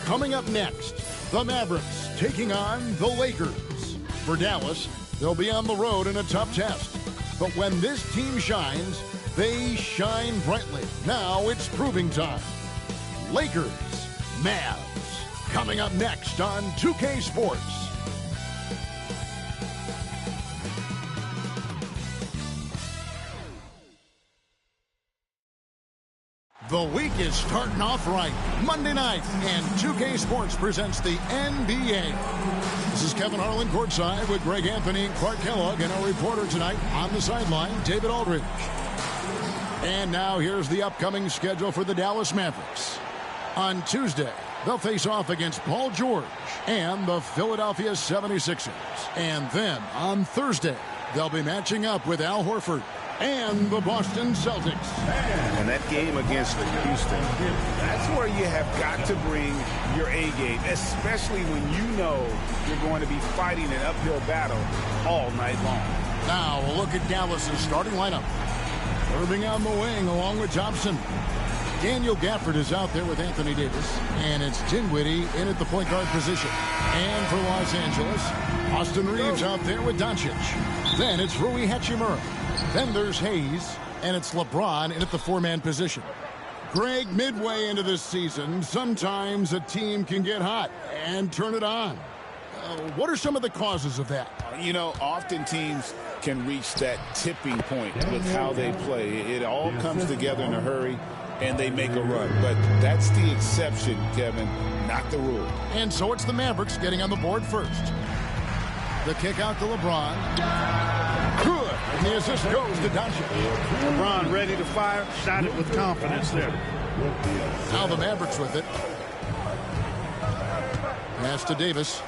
Coming up next, the Mavericks taking on the Lakers. For Dallas, they'll be on the road in a tough test. But when this team shines, they shine brightly. Now it's proving time. Lakers, Mavs. Coming up next on 2K Sports. The week is starting off right. Monday night, and 2K Sports presents the NBA. This is Kevin Harlan courtside with Greg Anthony and Clark Kellogg, and our reporter tonight on the sideline, David Aldridge. And now here's the upcoming schedule for the Dallas Mavericks. On Tuesday, they'll face off against Paul George and the Philadelphia 76ers. And then on Thursday, they'll be matching up with Al Horford and the Boston Celtics. And that game against Houston, that's where you have got to bring your A game, especially when you know you're going to be fighting an uphill battle all night long. Now we'll look at Dallas's starting lineup. Irving on the wing along with Thompson. Daniel Gafford is out there with Anthony Davis, and it's Dinwiddie in at the point guard position. And for Los Angeles, Austin Reeves out there with Doncic. Then it's Rui Hachimura. Then there's Hayes, and it's LeBron in at the four-man position. Greg, midway into this season, sometimes a team can get hot and turn it on. What are some of the causes of that? You know, often teams can reach that tipping point with how they play. It all comes together in a hurry, and they make a run. But that's the exception, Kevin, not the rule. And so it's the Mavericks getting on the board first. The kick out to LeBron. Good. And the assist goes to Doncic. LeBron ready to fire. Shot it with confidence there. Now the Mavericks with it. Pass to Davis.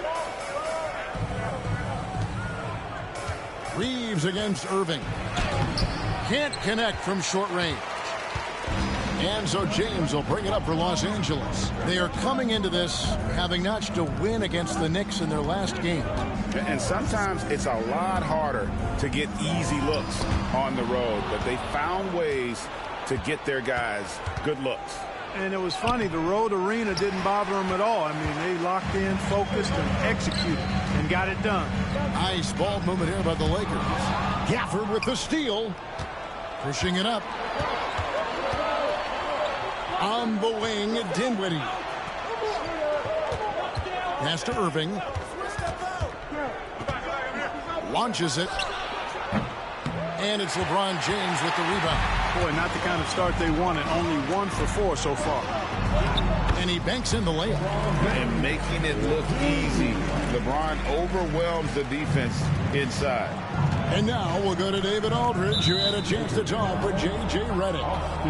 Reeves against Irving. Can't connect from short range. And so James will bring it up for Los Angeles. They are coming into this having notched a win against the Knicks in their last game. And sometimes it's a lot harder to get easy looks on the road, but they found ways to get their guys good looks. And it was funny, the road arena didn't bother them at all. I mean, they locked in, focused, and executed, and got it done. Nice ball movement here by the Lakers. Gafford with the steal. Pushing it up. On the wing, Dinwiddie. Pass to Irving. Launches it. And it's LeBron James with the rebound. Boy, not the kind of start they wanted. Only 1 for 4 so far. And he banks in the layup. And making it look easy. LeBron overwhelms the defense inside. And now we'll go to David Aldridge, who had a chance to talk with J.J. Redick.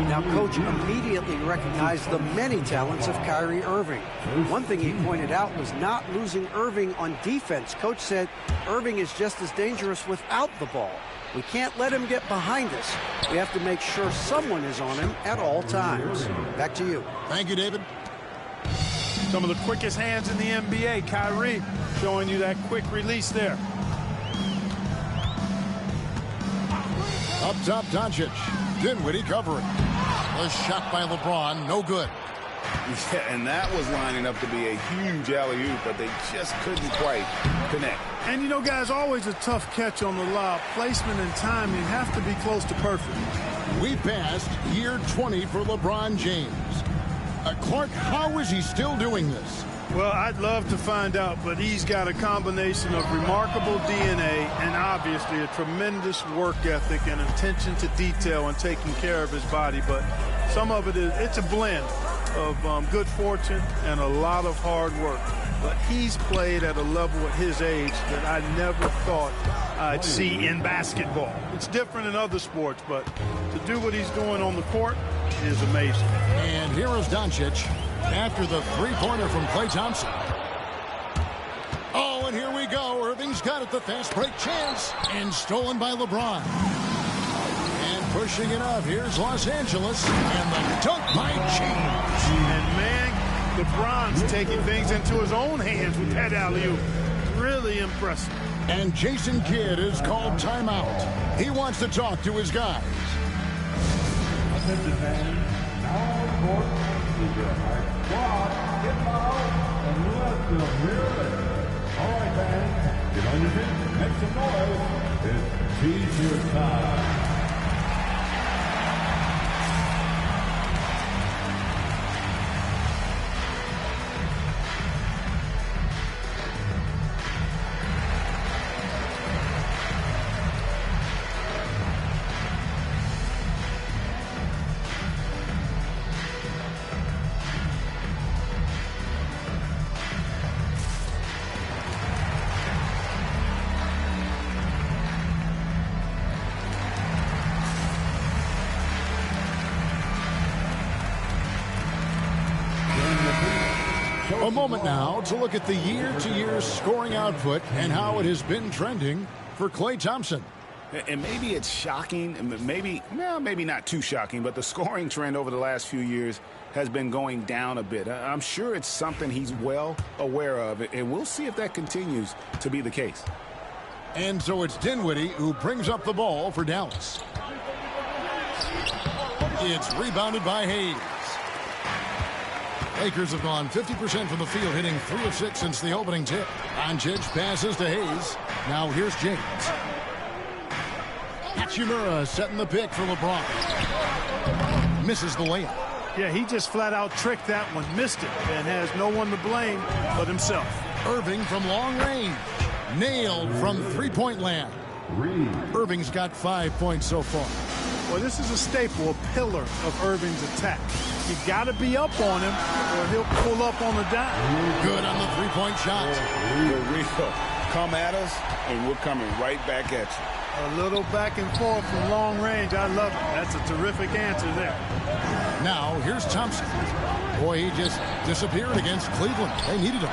Now, Coach immediately recognized the many talents of Kyrie Irving. One thing he pointed out was not losing Irving on defense. Coach said Irving is just as dangerous without the ball. We can't let him get behind us. We have to make sure someone is on him at all times. Back to you. Thank you, David. Some of the quickest hands in the NBA. Kyrie showing you that quick release there. Up top, Doncic. Dinwiddie covering. A shot by LeBron, no good. Yeah, and that was lining up to be a huge alley-oop, but they just couldn't quite connect. And, you know, guys, always a tough catch on the lob. Placement and timing have to be close to perfect. We passed year 20 for LeBron James. Clark, how is he still doing this? Well, I'd love to find out, but he's got a combination of remarkable DNA and obviously a tremendous work ethic and attention to detail and taking care of his body. But some of it is, it's a blend of good fortune and a lot of hard work. But he's played at a level at his age that I never thought I'd see in basketball. It's different in other sports, but to do what he's doing on the court is amazing. And here is Doncic after the three-pointer from Klay Thompson. Oh, and here we go. Irving's got it, the fast break chance, and stolen by LeBron. And pushing it up, here's Los Angeles, and the dunk by James. And, man, LeBron's taking things into his own hands with that alley-oop. Really impressive. And Jason Kidd is called timeout. He wants to talk to his guys. All right, fans, get on your feet, make some noise. It's T-shirt time. A moment now to look at the year-to-year scoring output and how it has been trending for Klay Thompson. And maybe it's shocking, maybe not too shocking, but the scoring trend over the last few years has been going down a bit. I'm sure it's something he's well aware of, and we'll see if that continues to be the case. And so it's Dinwiddie who brings up the ball for Dallas. It's rebounded by Hayes. Lakers have gone 50% from the field, hitting 3 of 6 since the opening tip. Doncic passes to Hayes. Now here's James. Hachimura setting the pick for LeBron. Misses the layup. Yeah, he just flat out tricked that one, missed it, and has no one to blame but himself. Irving from long range. Nailed from three-point land. Irving's got 5 points so far. Well, this is a staple, a pillar of Irving's attack. You got to be up on him, or he'll pull up on the dime. Good on the three-point shot. For real. Come at us, and we're coming right back at you. A little back and forth from long range. I love it. That's a terrific answer there. Now, here's Thompson. Boy, he just disappeared against Cleveland. They needed him.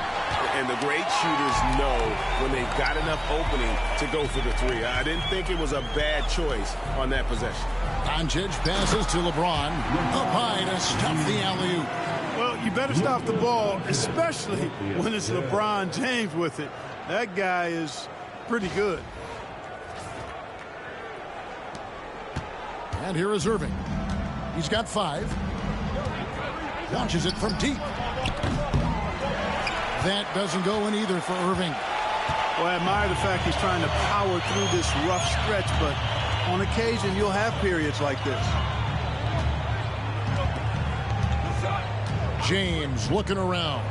And the great shooters know when they've got enough opening to go for the three. I didn't think it was a bad choice on that possession. Doncic passes to LeBron. Up high to stop the alley-oop. Well, you better stop the ball, especially when it's LeBron James with it. That guy is pretty good. And here is Irving. He's got 5. Launches it from deep. That doesn't go in either for Irving. Well, I admire the fact he's trying to power through this rough stretch, but on occasion you'll have periods like this. James looking around.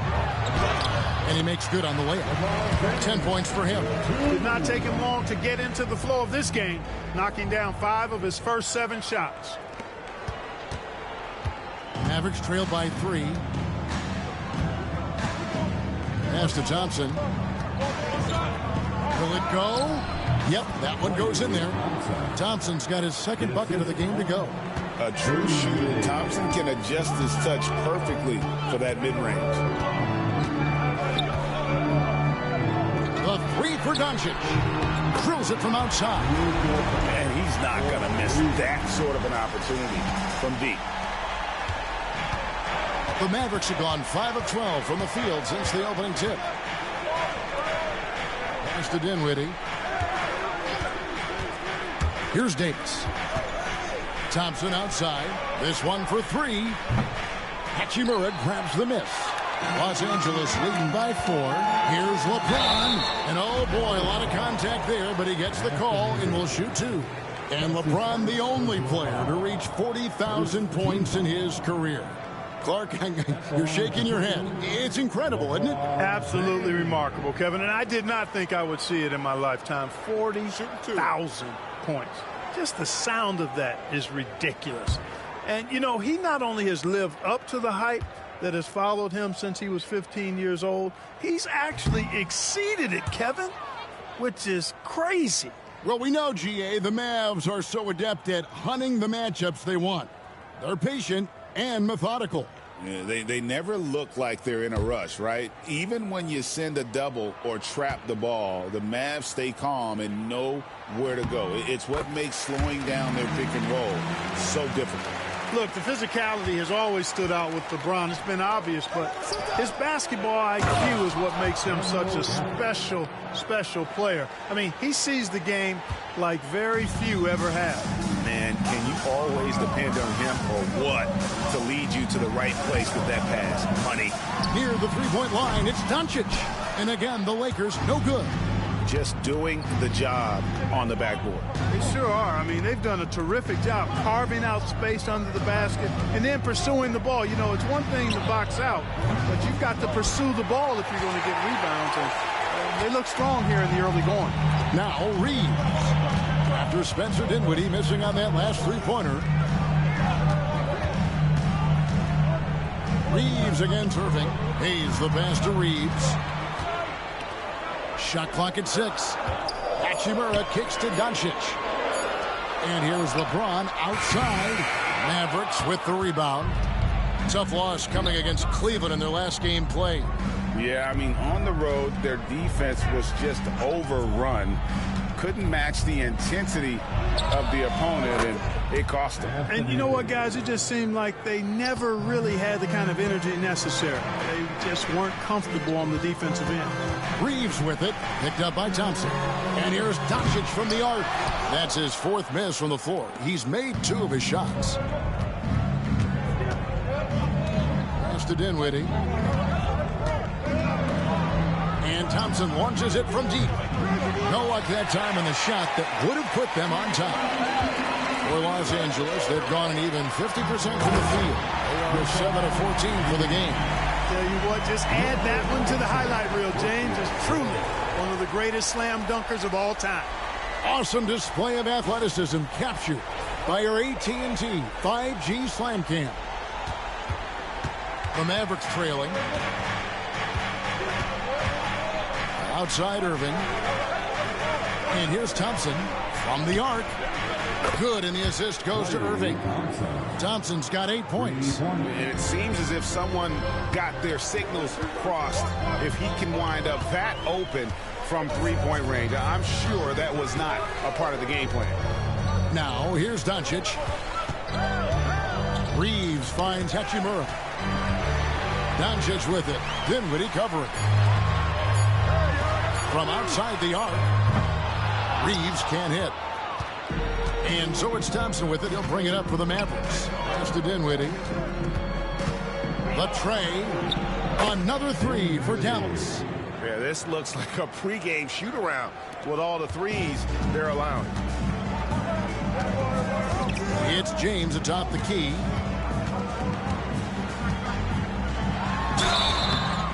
And he makes good on the layup. 10 points for him. Did not take him long to get into the flow of this game, knocking down 5 of his first 7 shots. Mavericks trailed by 3. Pass to Thompson. Will it go? Yep, that one goes in there. Thompson's got his second bucket of the game to go. A true shooter, Thompson can adjust his touch perfectly for that mid-range. The 3 for Doncic. Drills it from outside. And he's not going to miss that sort of an opportunity from deep. The Mavericks have gone 5 of 12 from the field since the opening tip. Pass to Dinwiddie. Here's Davis. Thompson outside. This one for 3. Hachimura grabs the miss. Los Angeles leading by 4. Here's LeBron. And oh boy, a lot of contact there, but he gets the call and will shoot 2. And LeBron, the only player to reach 40,000 points in his career. Clark, you're shaking your head. It's incredible, isn't it? Absolutely remarkable, Kevin. And I did not think I would see it in my lifetime. 40,000 points. Just the sound of that is ridiculous. And, you know, he not only has lived up to the hype that has followed him since he was 15 years old, he's actually exceeded it, Kevin, which is crazy. Well, we know, GA, the Mavs are so adept at hunting the matchups they want. They're patient and methodical. Yeah, they never look like they're in a rush, right? Even when you send a double or trap the ball, the Mavs stay calm and know where to go. It's what makes slowing down their pick and roll so difficult. Look, the physicality has always stood out with LeBron. It's been obvious, but his basketball IQ is what makes him such a special player. I mean, he sees the game like very few ever have. Man, can you always depend on him or what to lead you to the right place with that pass? Money. Near the three-point line, it's Doncic. And again, the Lakers no good. Just doing the job on the backboard. They sure are. I mean, they've done a terrific job carving out space under the basket and then pursuing the ball. You know, it's one thing to box out, but you've got to pursue the ball if you're going to get rebounds. And they look strong here in the early going. Now Reeves. After Spencer Dinwiddie missing on that last three-pointer. Reeves against Irving. Hayes the pass to Reeves. Shot clock at 6. Hachimura kicks to Doncic. And here's LeBron outside. Mavericks with the rebound. Tough loss coming against Cleveland in their last game played. Yeah, I mean, on the road, their defense was just overrun. Couldn't match the intensity of the opponent, and it cost them. And you know what, guys? It just seemed like they never really had the kind of energy necessary. They just weren't comfortable on the defensive end. Reeves with it, picked up by Thompson. And here's Doncic from the arc. That's his 4th miss from the floor. He's made 2 of his shots. Pass to Dinwiddie. And Thompson launches it from deep. No luck that time in the shot that would have put them on top. For Los Angeles, they've gone an even 50% from the field. They are 7 of 14 for the game. Tell you what, just add that one to the highlight reel, James. Is truly one of the greatest slam dunkers of all time. Awesome display of athleticism captured by your AT&T 5G Slam Cam. The Mavericks trailing. Outside Irving. And here's Thompson from the arc. Good, and the assist goes to Irving. Thompson's got 8 points. And it seems as if someone got their signals crossed. If he can wind up that open from three-point range, I'm sure that was not a part of the game plan. Now, here's Doncic. Reeves finds Hachimura. Doncic with it. Dinwiddie covering. From outside the arc, Reeves can't hit. And so it's Thompson with it. He'll bring it up for the Mavericks. Pass to Dinwiddie. The tray. Another 3 for Dallas. Yeah, this looks like a pregame shoot-around with all the threes they're allowing. It's James atop the key.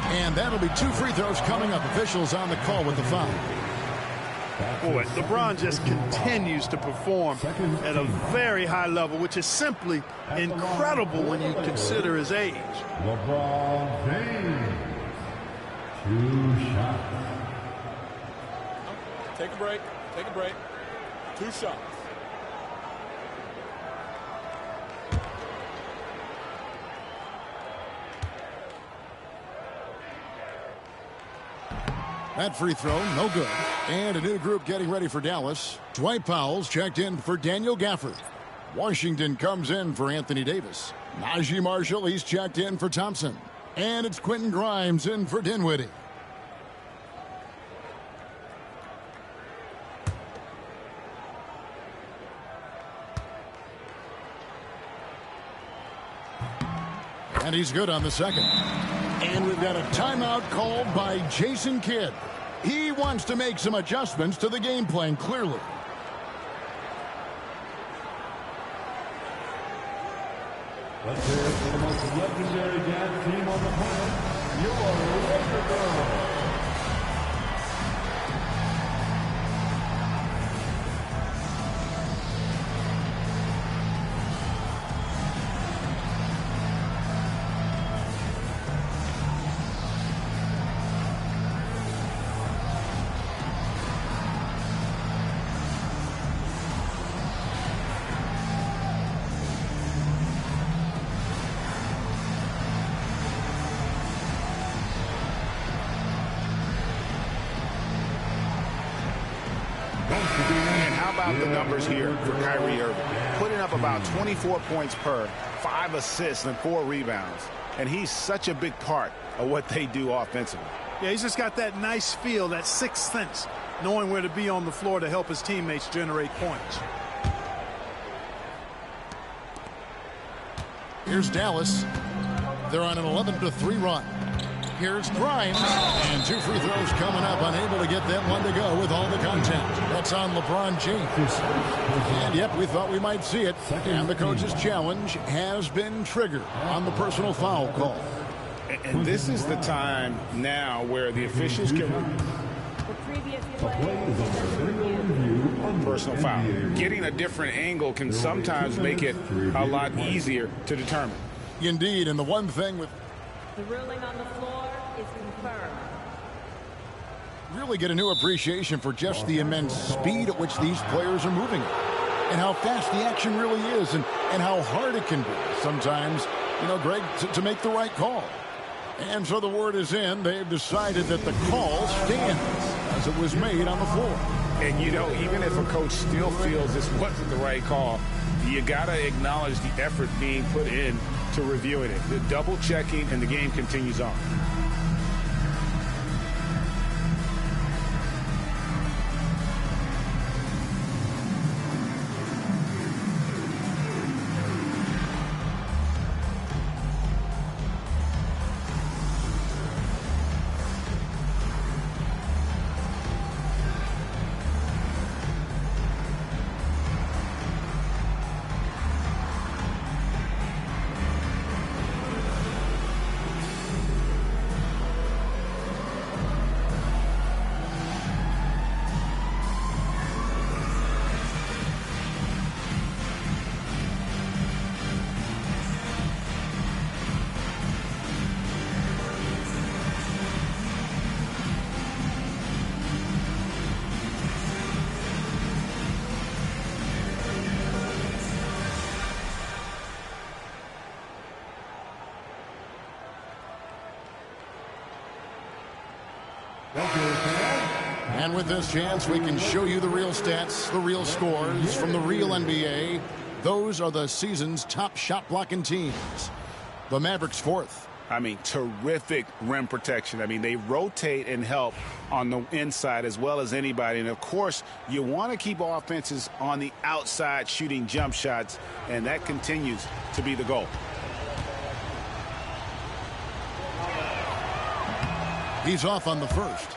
And that'll be 2 free throws coming up. Officials on the call with the foul. Boy, LeBron just continues to perform at a very high level, which is simply incredible when you consider his age. LeBron James. 2 shots. Take a break. Take a break. 2 shots. That free throw, no good. And a new group getting ready for Dallas. Dwight Powell's checked in for Daniel Gafford. Washington comes in for Anthony Davis. Najee Marshall, he's checked in for Thompson. And it's Quentin Grimes in for Dinwiddie. And he's good on the second. And we've got a timeout called by Jason Kidd. He wants to make some adjustments to the game plan, clearly. Let's hear it for the most legendary dance team on the planet, your Laker Girls. And how about the numbers here for Kyrie Irving? Putting up about 24 points per, 5 assists and 4 rebounds. And he's such a big part of what they do offensively. Yeah, he's just got that nice feel, that sixth sense, knowing where to be on the floor to help his teammates generate points. Here's Dallas. They're on an 11-3 run. Here's Grimes. And 2 free throws coming up. Unable to get that one to go with all the contact. That's on LeBron James. And, yep, we thought we might see it. And the coach's challenge has been triggered on the personal foul call. And this is the time now where the officials can... Personal foul. Getting a different angle can sometimes make it a lot easier to determine. Indeed, and the one thing with... The ruling on the floor is confirmed. Really get a new appreciation for just the immense speed at which these players are moving. And how fast the action really is and how hard it can be sometimes, you know, Greg, to make the right call. And so the word is in. They've decided that the call stands as it was made on the floor. And, you know, even if a coach still feels this wasn't the right call, you got to acknowledge the effort being put in to reviewing it. The double checking, and the game continues on. And with this chance, we can show you the real stats, the real scores from the real NBA. Those are the season's top shot blocking teams. The Mavericks 4th. I mean, terrific rim protection. I mean, they rotate and help on the inside as well as anybody. And, of course, you want to keep offenses on the outside shooting jump shots, and that continues to be the goal. He's off on the first.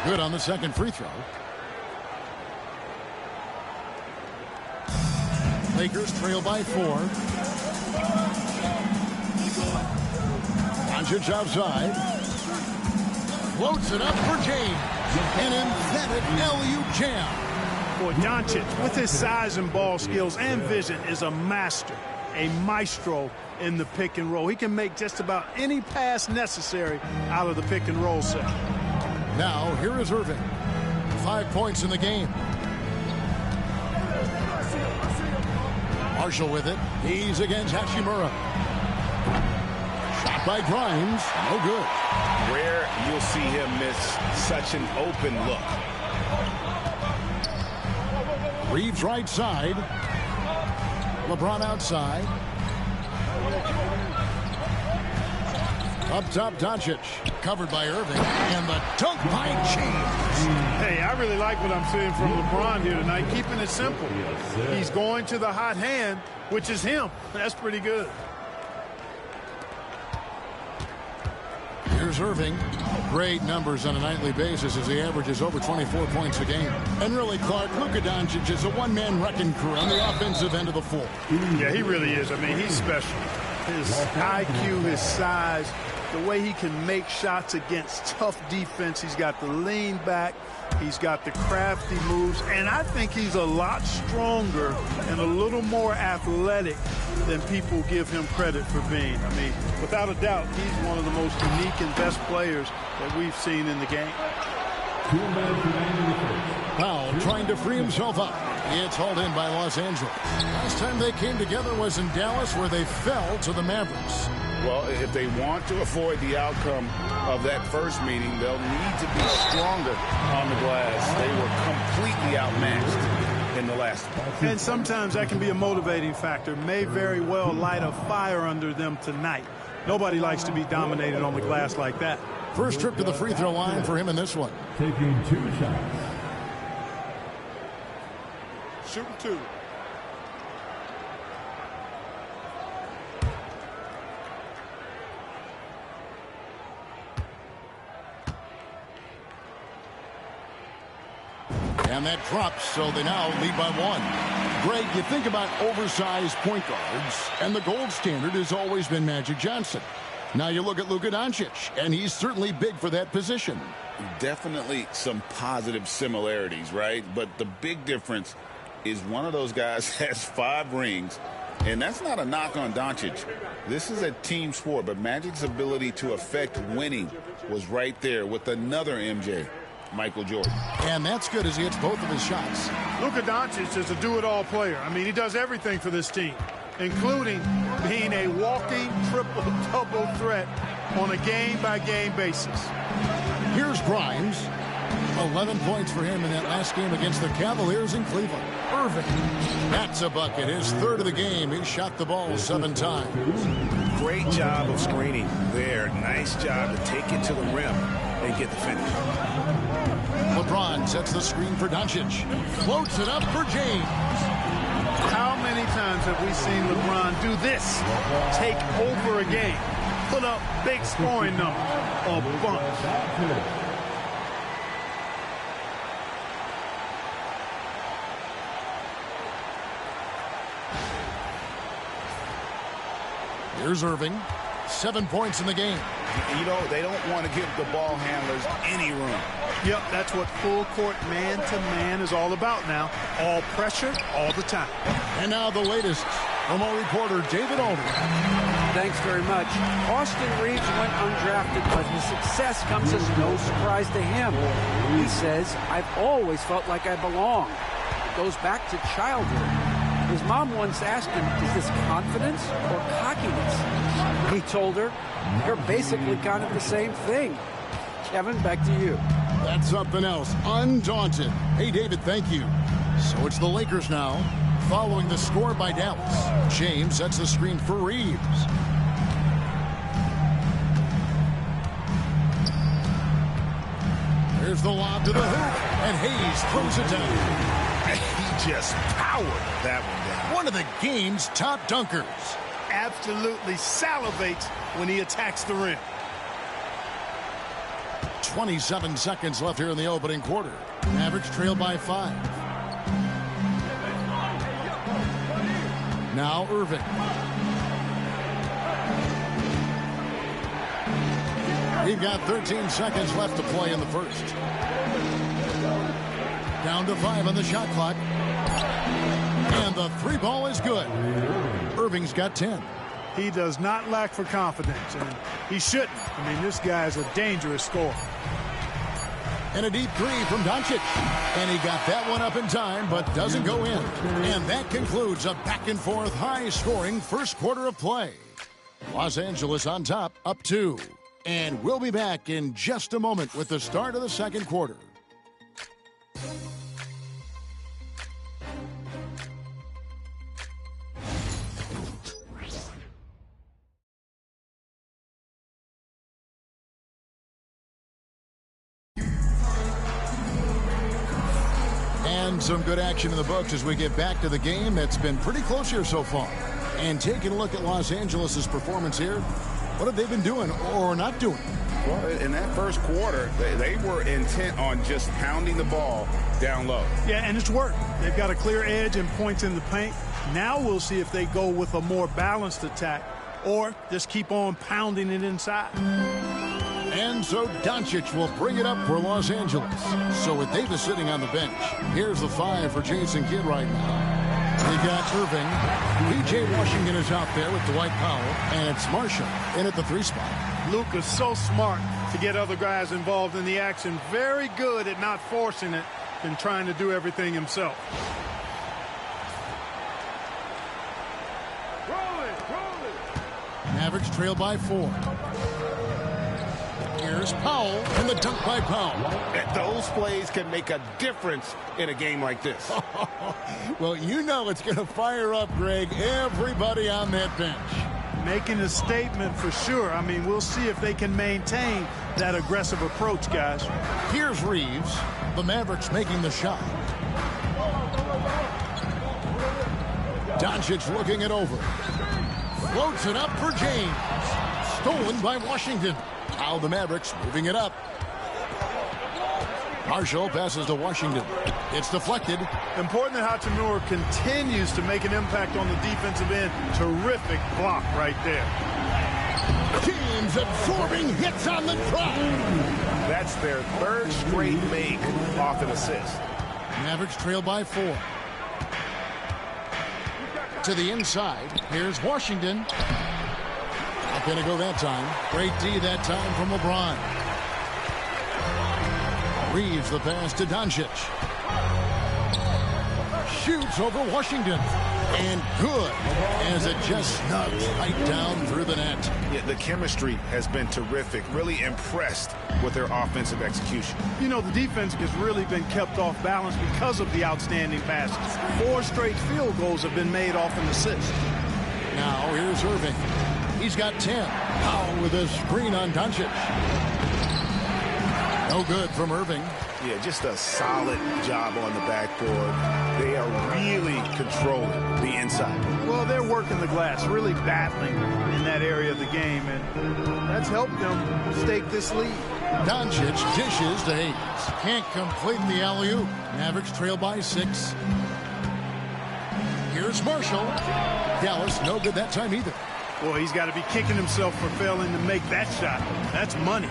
Good on the second free throw. Lakers trail by 4. Doncic outside. Floats it up for James. An emphatic LU jam. Boy, Doncic, with his size and ball skills and vision, is a master, a maestro in the pick and roll. He can make just about any pass necessary out of the pick and roll set. Now, here is Irving. 5 points in the game. Marshall with it. He's against Hachimura. Shot by Grimes. No good. Rare you'll see him miss such an open look. Reeves right side. LeBron outside. Up top, Doncic. Covered by Irving. And the dunk by James. Hey, I really like what I'm seeing from LeBron here tonight, keeping it simple. He's going to the hot hand, which is him. That's pretty good. Here's Irving. Great numbers on a nightly basis as he averages over 24 points a game. And really, Clark, Luka Doncic is a one-man wrecking crew on the offensive end of the floor. Yeah, he really is. I mean, he's special. His IQ, his size, the way he can make shots against tough defense. He's got the lean back. He's got the crafty moves. And I think he's a lot stronger and a little more athletic than people give him credit for being. I mean, without a doubt, he's one of the most unique and best players that we've seen in the game. Powell trying to free himself up. It's hauled in by Los Angeles. Last time they came together was in Dallas, where they fell to the Mavericks. Well, if they want to avoid the outcome of that first meeting, they'll need to be stronger on the glass. They were completely outmatched. in the last one. And sometimes that can be a motivating factor. May very well light a fire under them tonight. Nobody likes to be dominated on the glass like that. First trip to the free throw line for him in this one. Taking 2 shots. Shooting 2. And that drops, so they now lead by 1. Greg, you think about oversized point guards, and the gold standard has always been Magic Johnson. Now you look at Luka Doncic, and he's certainly big for that position. Definitely some positive similarities, right? But the big difference is one of those guys has 5 rings, and that's not a knock on Doncic. This is a team sport, but Magic's ability to affect winning was right there with another MJ, Michael Jordan. And that's good as he hits both of his shots. Luka Doncic is a do-it-all player. I mean, he does everything for this team, including being a walking triple-double threat on a game-by-game basis. Here's Grimes. 11 points for him in that last game against the Cavaliers in Cleveland. Irving. That's a bucket. His 3rd of the game. He shot the ball 7 times. Great job of screening there. Nice job to take it to the rim and get the finish. LeBron sets the screen for Doncic. Floats it up for James. How many times have we seen LeBron do this? Take over a game. Put up big scoring numbers. A bunch. Here's Irving. 7 points in the game. You know, they don't want to give the ball handlers any room. Yep, that's what full court man-to-man is all about now. All pressure, all the time. And now the latest from our reporter, David Aldridge. Thanks very much. Austin Reeves went undrafted, but his success comes as no surprise to him. He says, I've always felt like I belong. It goes back to childhood. His mom once asked him, is this confidence or cockiness? He told her, they're basically kind of the same thing. Kevin, back to you. That's something else. Undaunted. Hey, David, thank you. So it's the Lakers now, following the score by Dallas. James sets the screen for Reeves. Here's the lob to the hoop, and Hayes throws it down. He just powered that one down. One of the game's top dunkers. Absolutely salivates when he attacks the rim. 27 seconds left here in the opening quarter. Mavericks trail by 5. Now Irving. We've got 13 seconds left to play in the first. Down to 5 on the shot clock. And the 3 ball is good. Irving's got 10. He does not lack for confidence, and he shouldn't. I mean, this guy is a dangerous scorer. And a deep 3 from Doncic. And he got that one up in time, but doesn't go in. And that concludes a back-and-forth, high-scoring first quarter of play. Los Angeles on top, up 2. And we'll be back in just a moment with the start of the second quarter. And some good action in the books as we get back to the game that's been pretty close here so far. And taking a look at Los Angeles' performance here, what have they been doing or not doing? Well, in that first quarter, they were intent on just pounding the ball down low. Yeah, and it's worked. They've got a clear edge and points in the paint. Now we'll see if they go with a more balanced attack or just keep on pounding it inside. And so Doncic will bring it up for Los Angeles. So with Davis sitting on the bench, here's the 5 for Jason Kidd right now. We got Irving. P.J. Washington is out there with Dwight Powell. And it's Marshall in at the 3 spot. Luka's so smart to get other guys involved in the action. Very good at not forcing it and trying to do everything himself. Mavericks trail by 4. Here's Powell, and the dunk by Powell. Those plays can make a difference in a game like this. Well, you know it's going to fire up, Greg, everybody on that bench. Making a statement for sure. I mean, we'll see if they can maintain that aggressive approach, guys. Here's Reeves. The Mavericks making the shot. Doncic looking it over. Floats it up for James. Stolen by Washington. Now the Mavericks moving it up. Marshall passes to Washington. It's deflected. Important that Hachimura continues to make an impact on the defensive end. Terrific block right there. James absorbing hits on the drive. That's their third straight make off an assist. Mavericks trail by 4. To the inside. Here's Washington. Not going to go that time. Great D that time from LeBron. Reeves the pass to Doncic. Shoots over Washington. And good as it just snugs right down through the net. Yeah, the chemistry has been terrific. Really impressed with their offensive execution. You know, the defense has really been kept off balance because of the outstanding passes. 4 straight field goals have been made off an assist. Now here's Irving. He's got 10. Powell with a screen on Doncic. No good from Irving. Yeah, just a solid job on the backboard. They are really controlling the inside. Well, they're working the glass, really battling in that area of the game, and that's helped them stake this lead. Doncic dishes to Hayes. Can't complete the alley-oop. Mavericks trail by 6. Here's Marshall. Dallas, no good that time either. Boy, he's got to be kicking himself for failing to make that shot. That's money.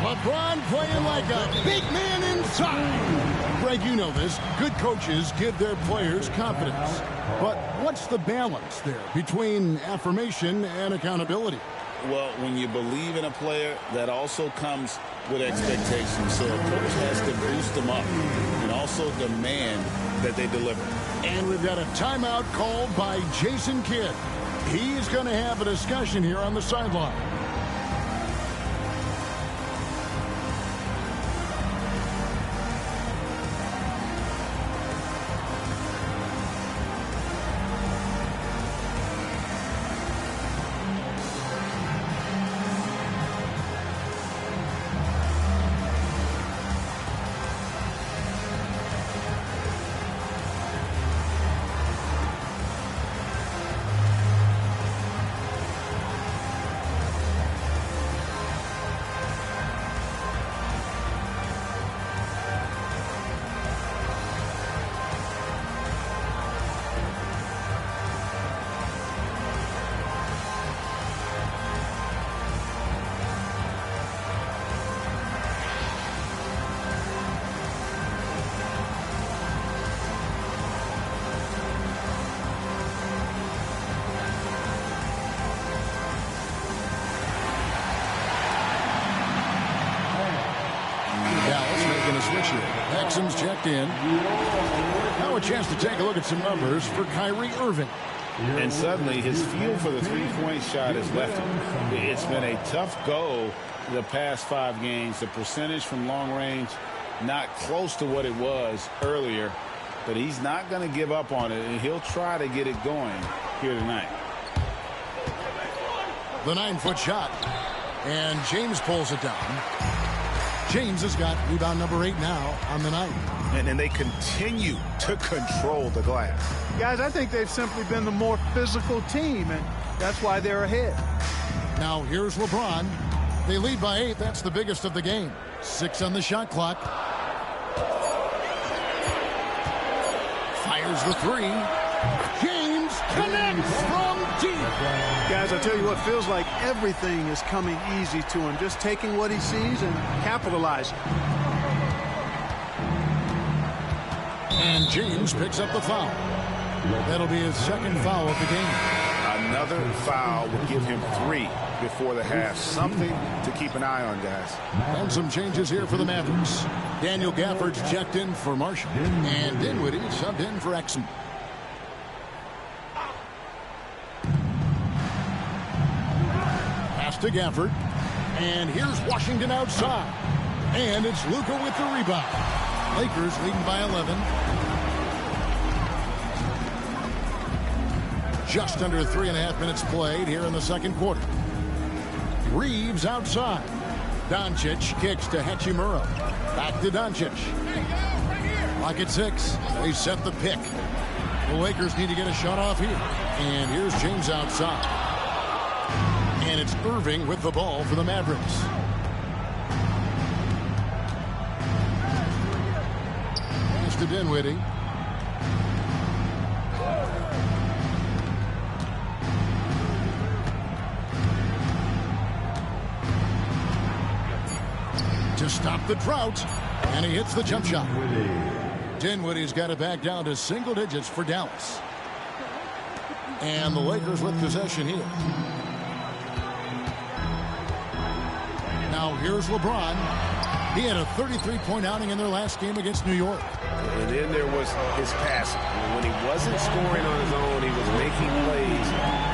LeBron playing like a big man inside. Greg, you know this. Good coaches give their players confidence. But what's the balance there between affirmation and accountability? Well, when you believe in a player, that also comes with expectations. So a coach has to boost them up and also demand that they deliver. And we've got a timeout called by Jason Kidd. He's going to have a discussion here on the sideline. Exum's checked in. Now a chance to take a look at some numbers for Kyrie Irving. And suddenly his feel for the three-point shot has left him. It's been a tough go the past 5 games. The percentage from long range not close to what it was earlier. But he's not going to give up on it, and he'll try to get it going here tonight. The 9-foot shot. And James pulls it down. James has got rebound number 8 now on the night. And they continue to control the glass. Guys, I think they've simply been the more physical team, and that's why they're ahead. Now here's LeBron. They lead by 8. That's the biggest of the game. 6 on the shot clock. Fires the 3. James connects from deep. Guys, I tell you what, feels like everything is coming easy to him. Just taking what he sees and capitalizing. And James picks up the foul. That'll be his second foul of the game. Another foul would give him 3 before the half. Something to keep an eye on, guys. And some changes here for the Mavericks. Daniel Gafford's checked in for Marshall. And Dinwiddie subbed in for Exum. Pass to Gafford. And here's Washington outside. And it's Luka with the rebound. Lakers leading by 11. Just under 3.5 minutes played here in the second quarter. Reeves outside. Doncic kicks to Hachimura. Back to Doncic. Lock at 6. They set the pick. The Lakers need to get a shot off here. And here's James outside. And it's Irving with the ball for the Mavericks. Pass to Dinwiddie. To stop the drought, and he hits the jump shot. Dinwiddie's got it back down to single digits for Dallas. And the Lakers with possession here. Now here's LeBron. He had a 33-point outing in their last game against New York. And then there was his passing. When he wasn't scoring on his own, he was making plays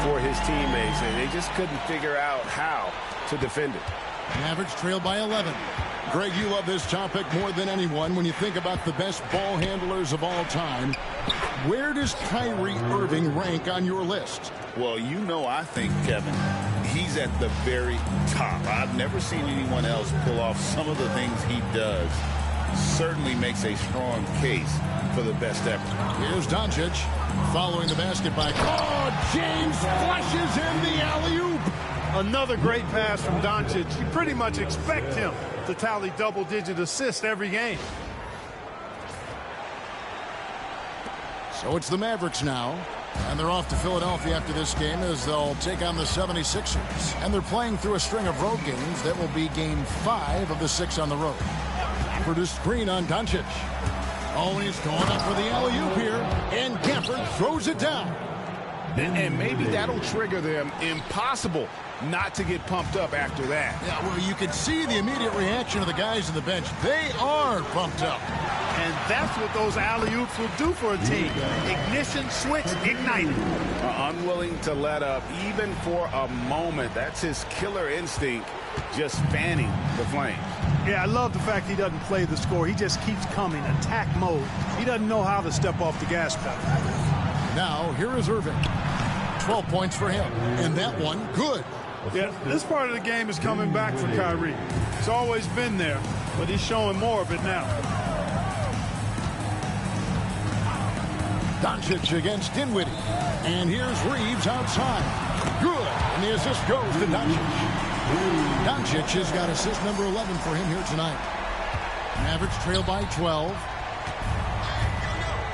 for his teammates, and they just couldn't figure out how to defend it. Mavericks trail by 11. Greg, you love this topic more than anyone. When you think about the best ball handlers of all time, where does Kyrie Irving rank on your list? Well, you know, I think, Kevin, he's at the very top. I've never seen anyone else pull off some of the things he does. Certainly makes a strong case for the best ever. Here's Doncic following the basket by James flushes in the alley-oop. Another great pass from Doncic. You pretty much expect him to tally double-digit assists every game. So it's the Mavericks now. And they're off to Philadelphia after this game as they'll take on the 76ers. And they're playing through a string of road games. That will be game 5 of the 6 on the road. For the screen on Doncic. Oh, he's going up for the alley-oop here. And Gafford throws it down. And maybe that'll trigger them. Impossible not to get pumped up after that. Yeah, well, you can see the immediate reaction of the guys on the bench. They are pumped up. And that's what those alley-oops will do for a team. Ignition switch ignited. Unwilling to let up even for a moment. That's his killer instinct, just fanning the flames. Yeah, I love the fact he doesn't play the score. He just keeps coming, attack mode. He doesn't know how to step off the gas pedal. Now, here is Irving. 12 points for him. And that one, good. Yeah, this part of the game is coming back for Kyrie. It's always been there, but he's showing more of it now. Doncic against Dinwiddie. And here's Reeves outside. Good. And the assist goes to Doncic. Doncic has got assist number 11 for him here tonight. Mavericks trail by 12.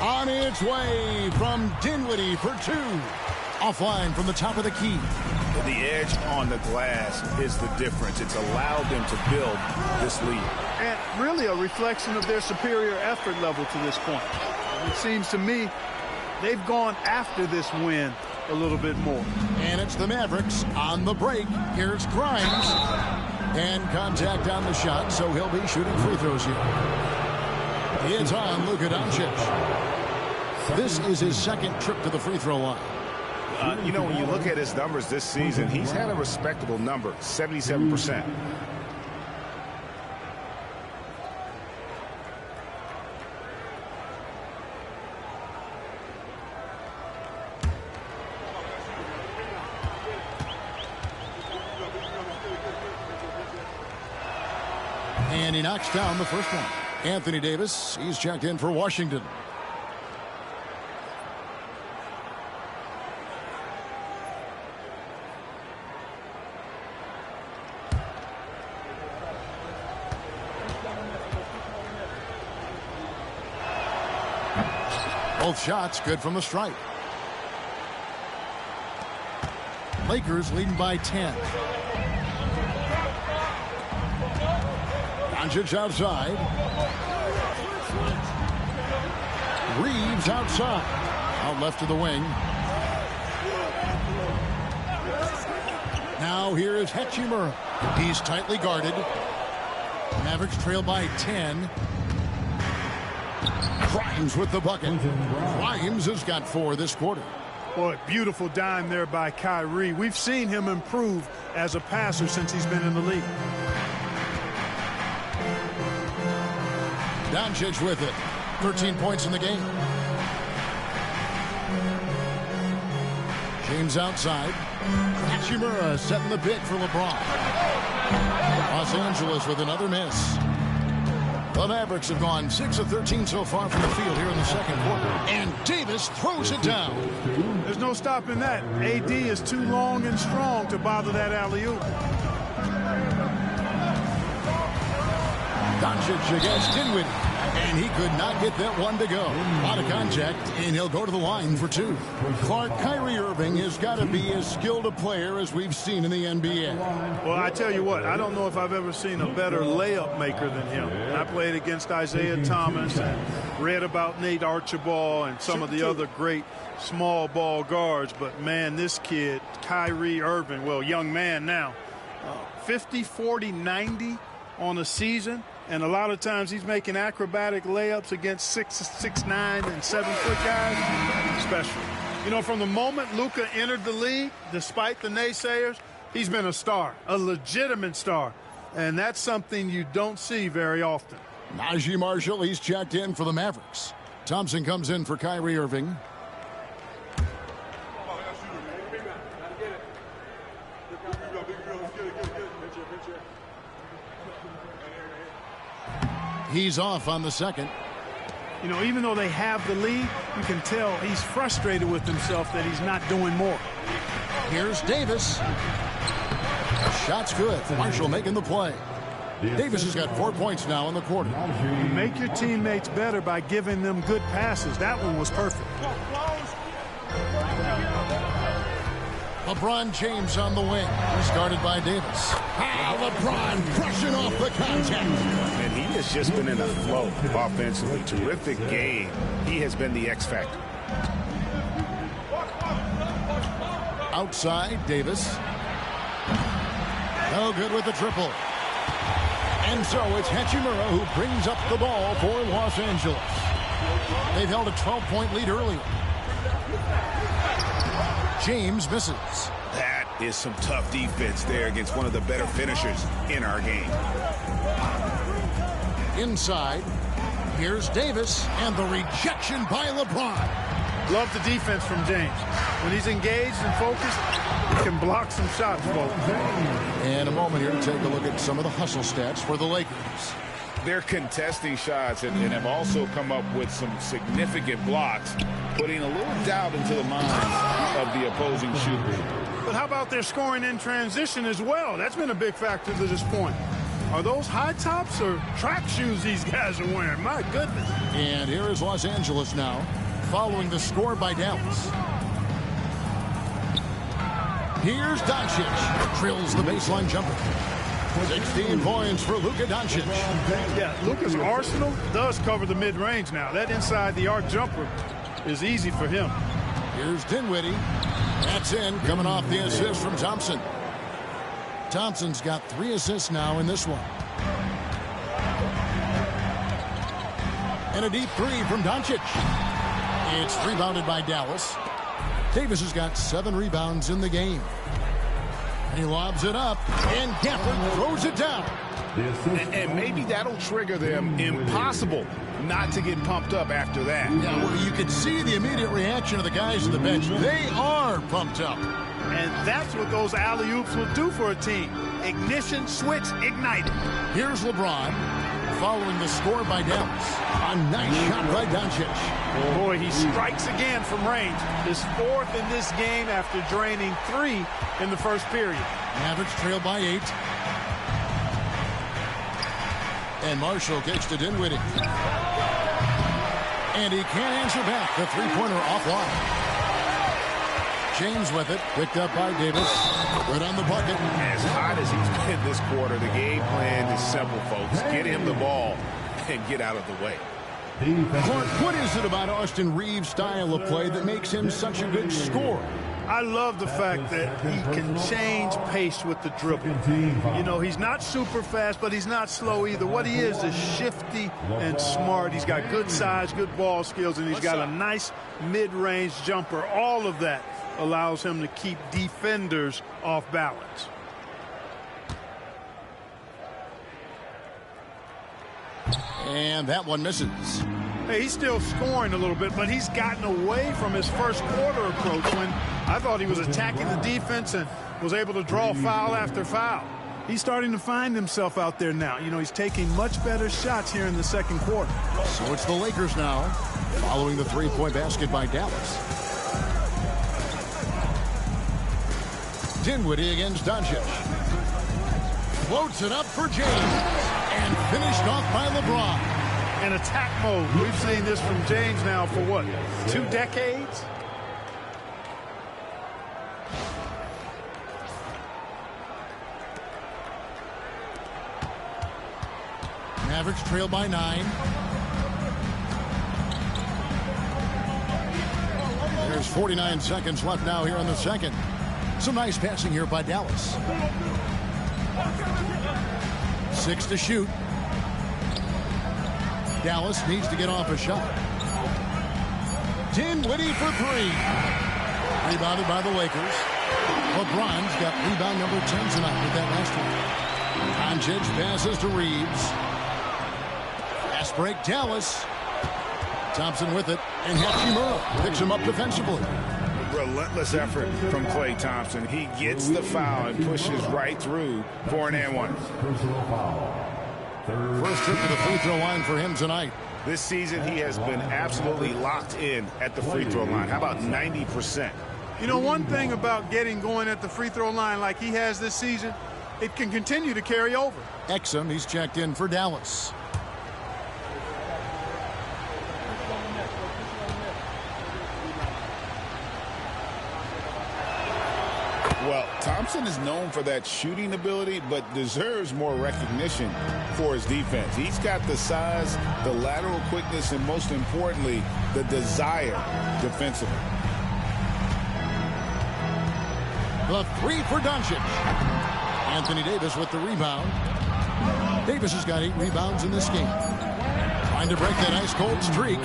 On its way from Dinwiddie for 2. Offline from the top of the key. The edge on the glass is the difference. It's allowed them to build this lead. And really a reflection of their superior effort level to this point. It seems to me they've gone after this win a little bit more. And it's the Mavericks on the break. Here's Grimes. And contact on the shot, so he'll be shooting free throws here. It's on Luka Doncic. This is his second trip to the free throw line. You know, when you look at his numbers this season, he's had a respectable number, 77%. And he knocks down the first one. Anthony Davis, he's checked in for Washington. Both shots good from the stripe. Lakers leading by 10. Doncic outside. Reeves outside. Out left to the wing. Now here is Hachimura. He's tightly guarded. Mavericks trail by 10. Grimes with the bucket. Grimes has got 4 this quarter. Boy, beautiful dime there by Kyrie. We've seen him improve as a passer since he's been in the league. Doncic with it. 13 points in the game. James outside. Hachimura setting the pick for LeBron. Los Angeles with another miss. The Mavericks have gone 6 of 13 so far from the field here in the second quarter. And Davis throws it down. There's no stopping that. AD is too long and strong to bother that alley-oop. Doncic against Dinwiddie. And he could not get that one to go. Out of contact, and he'll go to the line for two. Clark, Kyrie Irving has got to be as skilled a player as we've seen in the NBA. Well, I tell you what, I don't know if I've ever seen a better layup maker than him. I played against Isaiah Thomas and read about Nate Archibald and some of the other great small ball guards. But, man, this kid, Kyrie Irving, well, young man now, 50, 40, 90 on a season. And a lot of times he's making acrobatic layups against 6'9" and 7-foot guys. Special. You know, from the moment Luka entered the league, despite the naysayers, he's been a star, a legitimate star. And that's something you don't see very often. Najee Marshall, he's checked in for the Mavericks. Thompson comes in for Kyrie Irving. He's off on the second. You know, even though they have the lead, you can tell he's frustrated with himself that he's not doing more. Here's Davis. Shot's good. Marshall making the play. Davis has got 4 points now in the quarter. You make your teammates better by giving them good passes. That one was perfect. LeBron James on the wing. Started by Davis. LeBron crushing off the contact. And he has just been in a flow offensively. Terrific game. He has been the X factor. Outside, Davis. No good with the triple. And so it's Hachimura who brings up the ball for Los Angeles. They've held a 12-point lead earlier. James misses. That is some tough defense there against one of the better finishers in our game. Inside, here's Davis, and the rejection by LeBron. Love the defense from James. When he's engaged and focused, he can block some shots, folks. And a moment here to take a look at some of the hustle stats for the Lakers. They're contesting shots and have also come up with some significant blocks, putting a little doubt into the minds of the opposing shooters. But how about their scoring in transition as well? That's been a big factor to this point. Are those high tops or track shoes these guys are wearing? My goodness. And here is Los Angeles now, following the score by Dallas. Here's Doncic. Drills the baseline jumper. 16 points for Luka Doncic. Yeah, Luka's arsenal does cover the mid-range now. That inside the arc jumper is easy for him. Here's Dinwiddie. That's in, coming off the assist from Thompson. Thompson's got 3 assists now in this one. And a deep three from Doncic. It's rebounded by Dallas. Davis has got 7 rebounds in the game. And he lobs it up, and Gafford throws it down. And maybe that'll trigger them. Impossible not to get pumped up after that. Yeah, well, you can see the immediate reaction of the guys on the bench. They are pumped up. And that's what those alley-oops will do for a team. Ignition, switch, ignite. Here's LeBron, following the score by Dallas. A nice shot by Doncic. Boy, he strikes again from range. His 4th in this game after draining 3 in the first period. Mavericks trail by 8. And Marshall kicks to Dinwiddie. And he can't answer back. The three-pointer offline. James with it, picked up by Davis. Good on the bucket. As hot as he's been this quarter, the game plan is simple, folks. Get him the ball and get out of the way. Clark, what is it about Austin Reeves' style of play that makes him such a good scorer? I love the fact that he can change pace with the dribble. You know, he's not super fast, but he's not slow either. What he is shifty and smart. He's got good size, good ball skills, and he's got a nice mid-range jumper. All of that allows him to keep defenders off balance. And that one misses. Hey, he's still scoring a little bit, but he's gotten away from his first quarter approach when I thought he was attacking the defense and was able to draw foul after foul. He's starting to find himself out there now. You know, he's taking much better shots here in the second quarter. So it's the Lakers now, following the three-point basket by Dallas. Dinwiddie against Doncic. Floats it up for James. And finished off by LeBron. In attack mode. We've seen this from James now for what, 2 decades? Mavericks trail by 9. There's 49 seconds left now here in the second. Some nice passing here by Dallas. 6 to shoot. Dallas needs to get off a shot. Dinwiddie for 3. Rebounded by the Lakers. LeBron's got rebound number 10 tonight with that last one. Doncic passes to Reeves. Fast break, Dallas. Thompson with it, and Hachimura picks him up defensively. Relentless effort from Klay Thompson. He gets the foul and pushes right through for an and one. First trip to the free throw line for him tonight. This season, he has been absolutely locked in at the free throw line. How about 90%? You know, one thing about getting going at the free throw line like he has this season, it can continue to carry over. Exum, he's checked in for Dallas. Well, Thompson is known for that shooting ability, but deserves more recognition for his defense. He's got the size, the lateral quickness, and most importantly, the desire defensively. The 3 for Doncic. Anthony Davis with the rebound. Davis has got 8 rebounds in this game. Trying to break that ice-cold streak.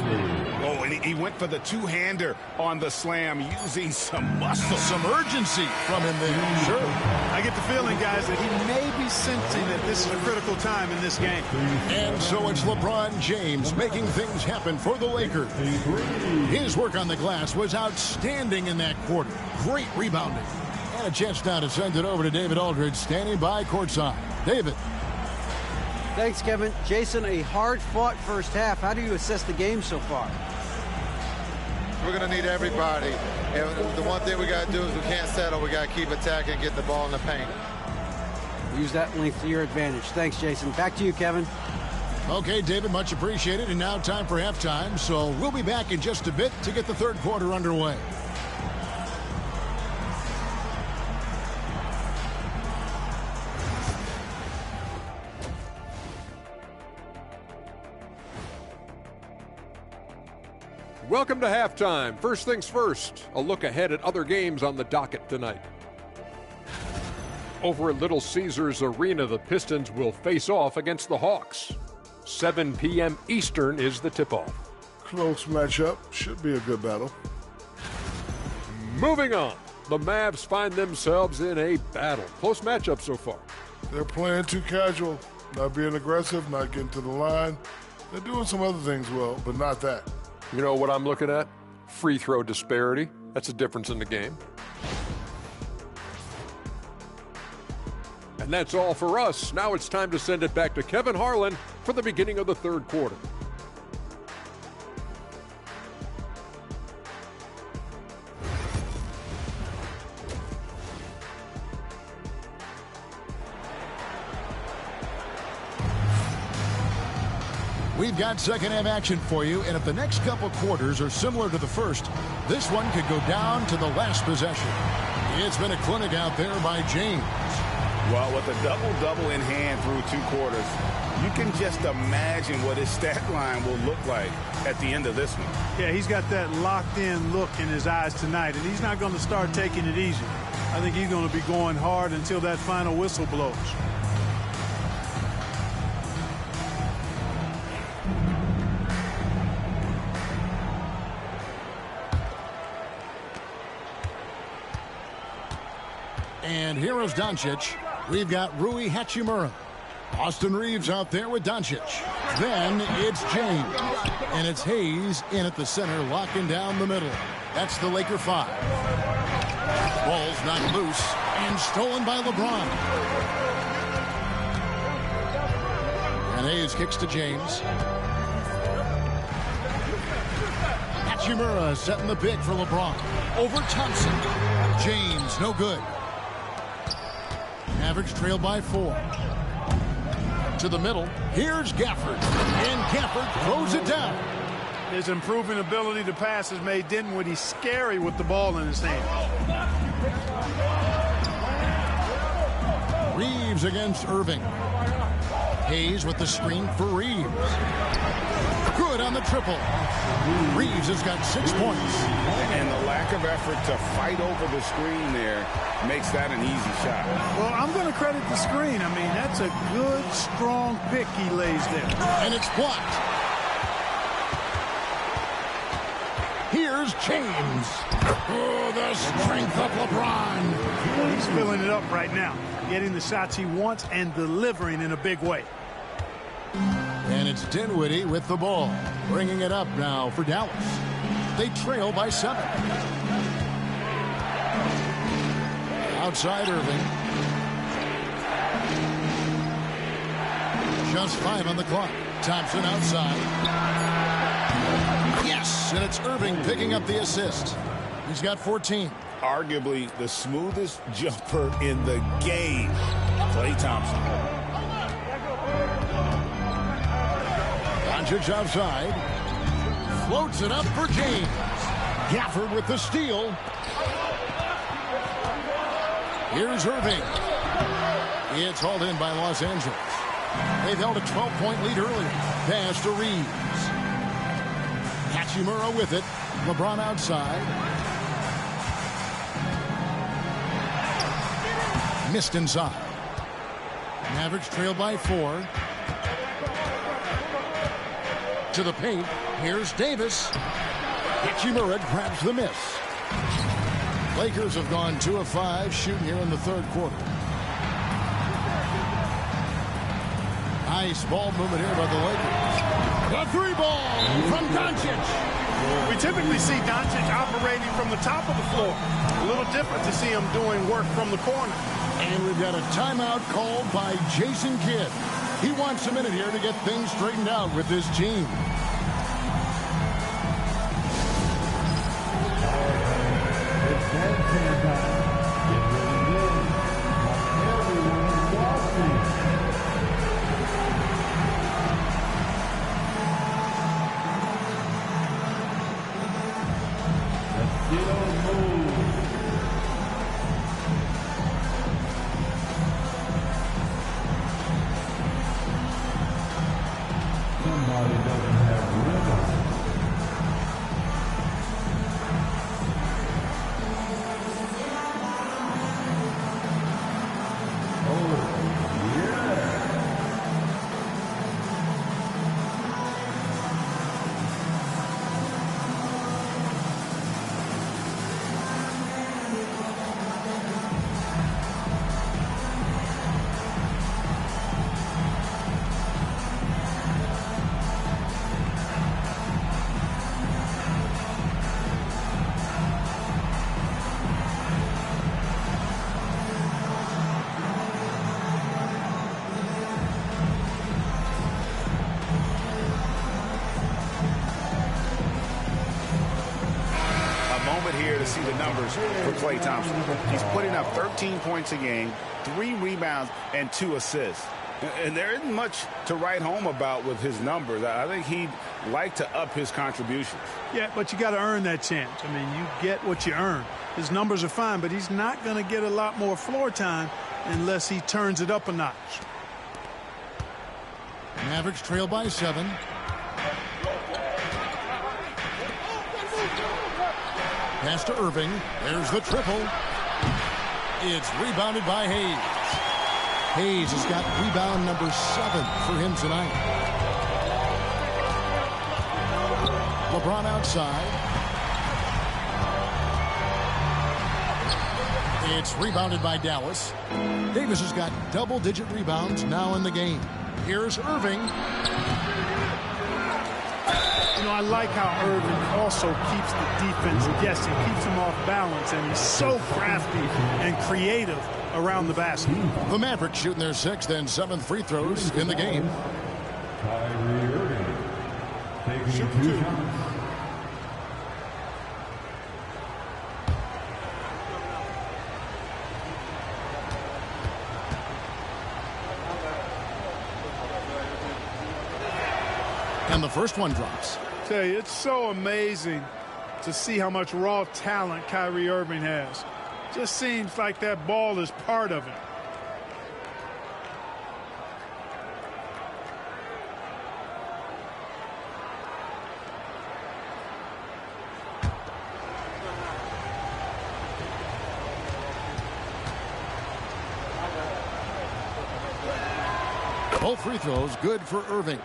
Oh, and he went for the two-hander on the slam, using some muscle. Some urgency from him there. Sure. I get the feeling, guys, that he may be sensing that this is a critical time in this game. And so it's LeBron James making things happen for the Lakers. His work on the glass was outstanding in that quarter. Great rebounding. And a chance now to send it over to David Aldridge, standing by courtside. David. Thanks, Kevin. Jason, a hard-fought first half. How do you assess the game so far? We're going to need everybody. And the one thing we got to do is we can't settle. We got to keep attacking and get the ball in the paint. Use that length to your advantage. Thanks, Jason. Back to you, Kevin. Okay, David, much appreciated. And now time for halftime. So we'll be back in just a bit to get the third quarter underway. Welcome to halftime. First things first, a look ahead at other games on the docket tonight. Over at Little Caesars Arena, the Pistons will face off against the Hawks. 7 p.m. Eastern is the tip-off. Close matchup. Should be a good battle. Moving on, the Mavs find themselves in a battle. Close matchup so far. They're playing too casual, not being aggressive, not getting to the line. They're doing some other things well, but not that. You know what I'm looking at? Free throw disparity. That's a difference in the game. And that's all for us. Now it's time to send it back to Kevin Harlan for the beginning of the third quarter. We've got second half action for you, and if the next couple quarters are similar to the first, this one could go down to the last possession. It's been a clinic out there by James. Well, with a double-double in hand through 2 quarters, you can just imagine what his stat line will look like at the end of this one. Yeah, he's got that locked-in look in his eyes tonight, and he's not going to start taking it easy. I think he's going to be going hard until that final whistle blows. And here is Doncic. We've got Rui Hachimura. Austin Reeves out there with Doncic. Then it's James. And it's Hayes in at the center, locking down the middle. That's the Laker 5. Ball's knocked loose and stolen by LeBron. And Hayes kicks to James. Hachimura setting the pick for LeBron. Over Thompson. James, no good. Mavericks trail by 4. To the middle. Here's Gafford. And Gafford throws it down. His improving ability to pass has made Dinwiddie scary with the ball in his hand. Reeves against Irving. Hayes with the screen for Reeves. Good on the triple. Reeves has got 6 points. And the lack of effort to fight over the screen there makes that an easy shot. Well, I'm going to credit the screen. I mean, that's a good, strong pick he lays there. And it's blocked. Here's James. Oh, the strength of LeBron. He's filling it up right now, getting the shots he wants and delivering in a big way. And it's Dinwiddie with the ball, bringing it up now for Dallas. They trail by 7. Outside Irving. Just 5 on the clock. Thompson outside. Yes, and it's Irving picking up the assist. He's got 14. Arguably the smoothest jumper in the game, Klay Thompson. Doncic outside. Floats it up for James. Gafford with the steal. Here's Irving. It's hauled in by Los Angeles. They've held a 12-point lead earlier. Pass to Reeves. Hachimura with it. LeBron outside. Missed inside. Mavericks trail by 4. To the paint. Here's Davis. Hachimura grabs the miss. Lakers have gone 2 of 5 shooting here in the 3rd quarter. Nice ball movement here by the Lakers. The 3-ball from Doncic. We typically see Doncic operating from the top of the floor. A little different to see him doing work from the corner. And we've got a timeout called by Jason Kidd. He wants a minute here to get things straightened out with his team. Here to see the numbers for Klay Thompson. He's putting up 13 points a game, 3 rebounds, and 2 assists. And there isn't much to write home about with his numbers. I think he'd like to up his contributions. Yeah, but you got to earn that chance. I mean, you get what you earn. His numbers are fine, but he's not going to get a lot more floor time unless he turns it up a notch. Mavericks trail by 7. Pass to Irving. There's the triple. It's rebounded by Hayes. Hayes has got rebound number 7 for him tonight. LeBron outside. It's rebounded by Dallas. Davis has got double-digit rebounds now in the game. Here's Irving. You know, I like how Irving also keeps the defense guessing, keeps them off balance, and he's so crafty and creative around the basket. The Mavericks shooting their 6th and 7th free throws in the game. Kyrie Irving taking 2 shots. And the first one drops. Tell you, it's so amazing to see how much raw talent Kyrie Irving has. Just seems like that ball is part of him. Both free throws good for Irving.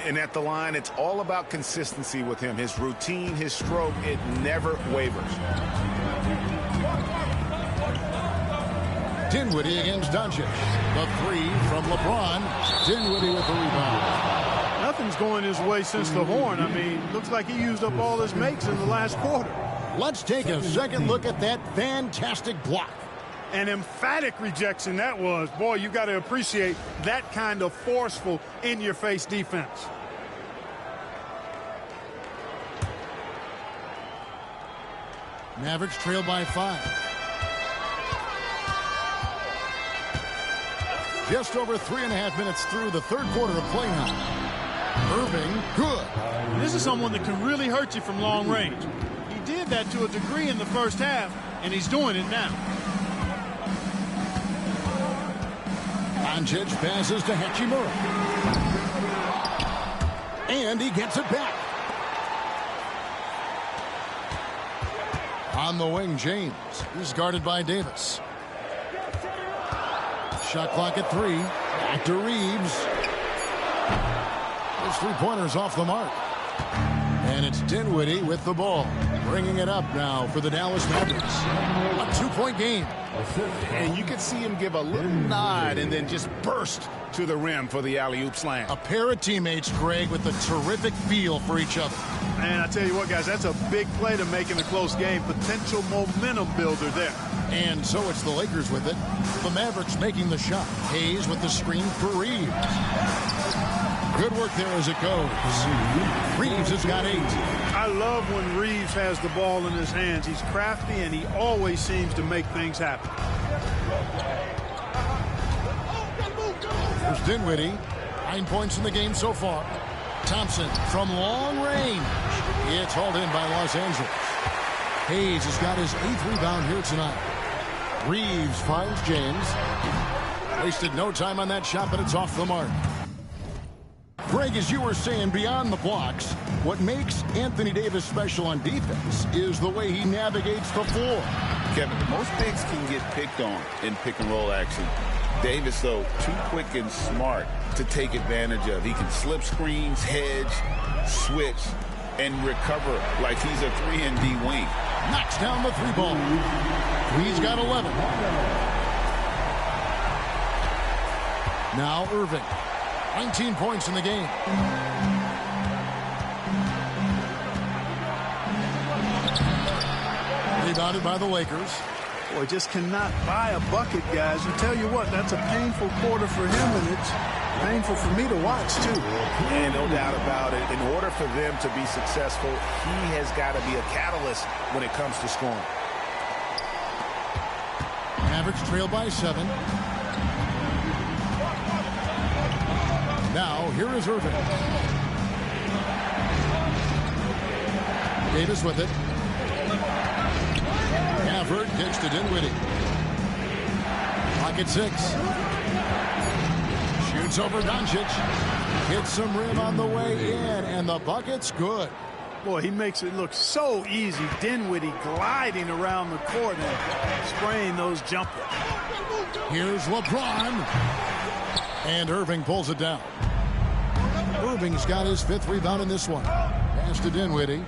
And at the line, it's all about consistency with him. His routine, his stroke, it never wavers. Dinwiddie against Doncic. The 3 from LeBron. Dinwiddie with the rebound. Nothing's going his way since the horn. I mean, looks like he used up all his makes in the last quarter. Let's take a second look at that fantastic block. An emphatic rejection that was. Boy, you got to appreciate that kind of forceful, in-your-face defense. Mavericks trail by 5. Just over 3.5 minutes through the third quarter of play now. Irving, good. This is someone that can really hurt you from long range. He did that to a degree in the first half, and he's doing it now. Doncic passes to Hachimura. And he gets it back. On the wing, James. He's guarded by Davis. Shot clock at 3. Back to Reeves. His three-pointer's off the mark. And it's Dinwiddie with the ball. Bringing it up now for the Dallas Mavericks. A 2-point game. And you can see him give a little nod and then just burst to the rim for the alley-oop slam. A pair of teammates, Greg, with a terrific feel for each other. And I tell you what, guys, that's a big play to make in a close game. Potential momentum builder there. And so it's the Lakers with it. The Mavericks making the shot. Hayes with the screen for Reeves. Good work there as it goes. Reeves has got 8. I love when Reeves has the ball in his hands. He's crafty, and he always seems to make things happen. There's Dinwiddie. 9 points in the game so far. Thompson from long range. It's hauled in by Los Angeles. Hayes has got his 8th rebound here tonight. Reeves finds James. Wasted no time on that shot, but it's off the mark. Greg, as you were saying, beyond the blocks, what makes Anthony Davis special on defense is the way he navigates the floor. Kevin, most bigs can get picked on in pick-and-roll action. Davis, though, too quick and smart to take advantage of. He can slip screens, hedge, switch, and recover like he's a 3-and-D wing. Knocks down the 3-ball. He's got 11. Now Irving. 19 points in the game. Rebounded by the Lakers. Boy, just cannot buy a bucket, guys. I tell you what, that's a painful quarter for him, and it's painful for me to watch, too. And no doubt about it, in order for them to be successful, he has got to be a catalyst when it comes to scoring. Mavericks trail by 7. Now, here is Irving. Davis with it. Gafford kicks to Dinwiddie. Pocket 6. Shoots over Doncic. Hits some rim on the way in, and the bucket's good. Boy, he makes it look so easy. Dinwiddie gliding around the court and spraying those jumpers. Here's LeBron. And Irving pulls it down. Irving's got his 5th rebound in this one. Pass to Dinwiddie.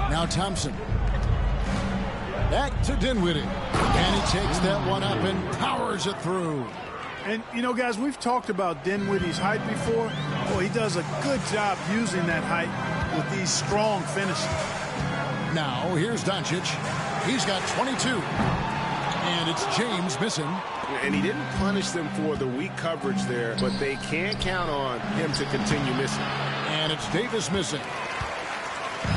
Now Thompson. Back to Dinwiddie. And he takes that one up and powers it through. And, you know, guys, we've talked about Dinwiddie's height before. Boy, he does a good job using that height with these strong finishes. Now, here's Doncic. He's got 22. And it's James missing. And he didn't punish them for the weak coverage there, but they can't count on him to continue missing. And it's Davis missing.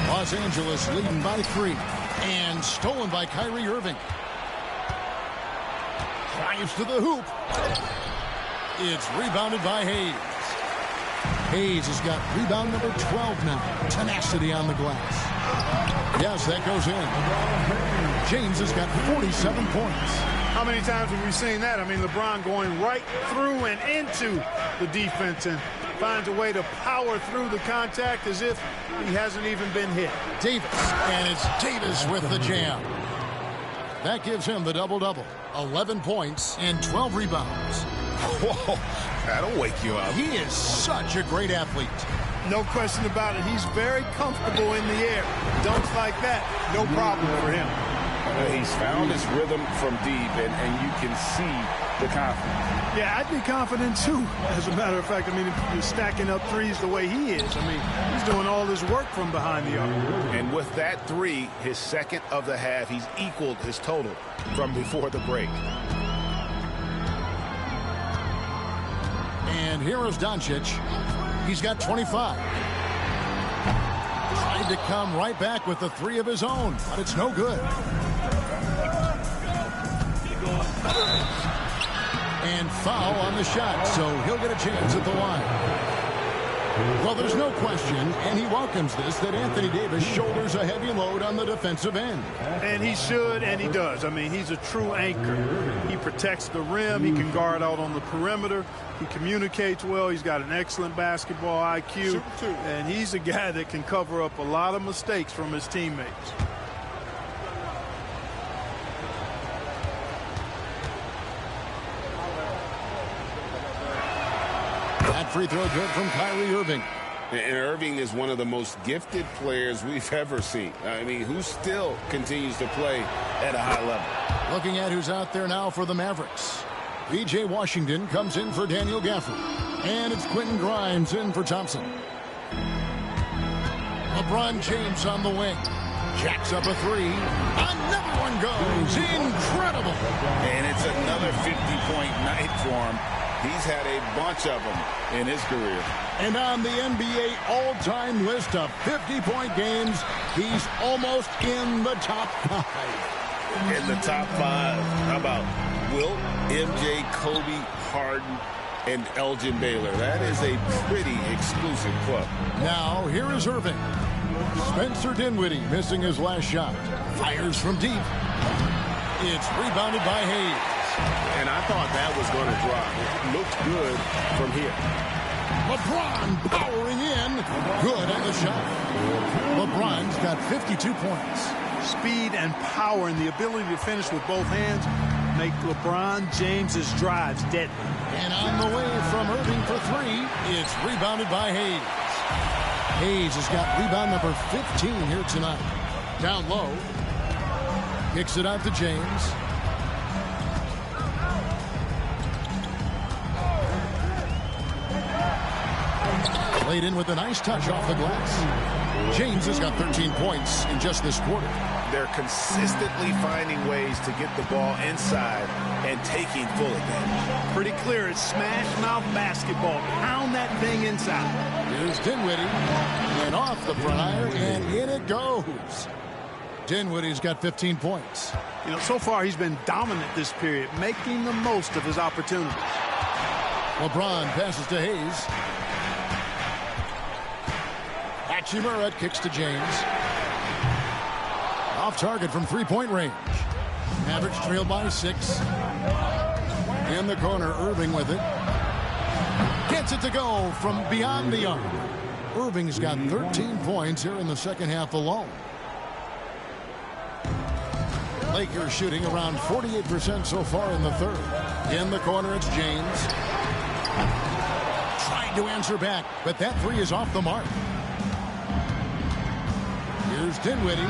Los Angeles leading by 3. And stolen by Kyrie Irving. Drives to the hoop. It's rebounded by Hayes. Hayes has got rebound number 12 now. Tenacity on the glass. Yes, that goes in. James has got 47 points. How many times have we seen that? I mean, LeBron going right through and into the defense and finds a way to power through the contact as if he hasn't even been hit. Davis, and it's Davis with the jam. That gives him the double-double. 11 points and 12 rebounds. Whoa, that'll wake you up. He is such a great athlete. No question about it. He's very comfortable in the air. Dunks like that, no problem for him. He's found his rhythm from deep, and you can see the confidence. Yeah, I'd be confident, too, as a matter of fact. I mean, if you're stacking up threes the way he is, I mean, he's doing all this work from behind the arc. And with that 3, his 2nd of the half, he's equaled his total from before the break. And here is Doncic. He's got 25. Tried to come right back with the 3 of his own, but it's no good. And foul on the shot, so he'll get a chance at the line. Well, there's no question, and he welcomes this, that Anthony Davis shoulders a heavy load on the defensive end. And he should, and he does. I mean, he's a true anchor. He protects the rim. He can guard out on the perimeter. He communicates well. He's got an excellent basketball IQ. And he's a guy that can cover up a lot of mistakes from his teammates. That free throw good from Kyrie Irving. And Irving is one of the most gifted players we've ever seen. I mean, who still continues to play at a high level. Looking at who's out there now for the Mavericks. B.J. Washington comes in for Daniel Gafford. And it's Quentin Grimes in for Thompson. LeBron James on the wing. Jacks up a 3. Another one goes. Incredible. And it's another 50-point night for him. He's had a bunch of them in his career. And on the NBA all-time list of 50-point games, he's almost in the top 5. In the top 5, how about Wilt, MJ, Kobe, Harden, and Elgin Baylor? That is a pretty exclusive club. Now, here is Irving. Spencer Dinwiddie missing his last shot. Fires from deep. It's rebounded by Hayes. And I thought that was going to drop. It looked good from here. LeBron powering in. Good on the shot. LeBron's got 52 points. Speed and power and the ability to finish with both hands make LeBron James's drives deadly. And on the way from Irving for 3, it's rebounded by Hayes. Hayes has got rebound number 15 here tonight. Down low. Kicks it out to James. Laid in with a nice touch off the glass. James has got 13 points in just this quarter. They're consistently finding ways to get the ball inside and taking full advantage. Pretty clear. It's smash mouth basketball. Pound that thing inside. Here's Dinwiddie. And off the front iron, and in it goes. Dinwiddie's got 15 points. You know, so far he's been dominant this period, making the most of his opportunities. LeBron passes to Hayes. Hachimura kicks to James. Off target from three-point range. Mavericks trail by 6. In the corner, Irving with it. Gets it to go from beyond the arc. Irving's got 13 points here in the second half alone. Lakers shooting around 48% so far in the third. In the corner, it's James. Trying to answer back, but that three is off the mark. Here's Dinwiddie.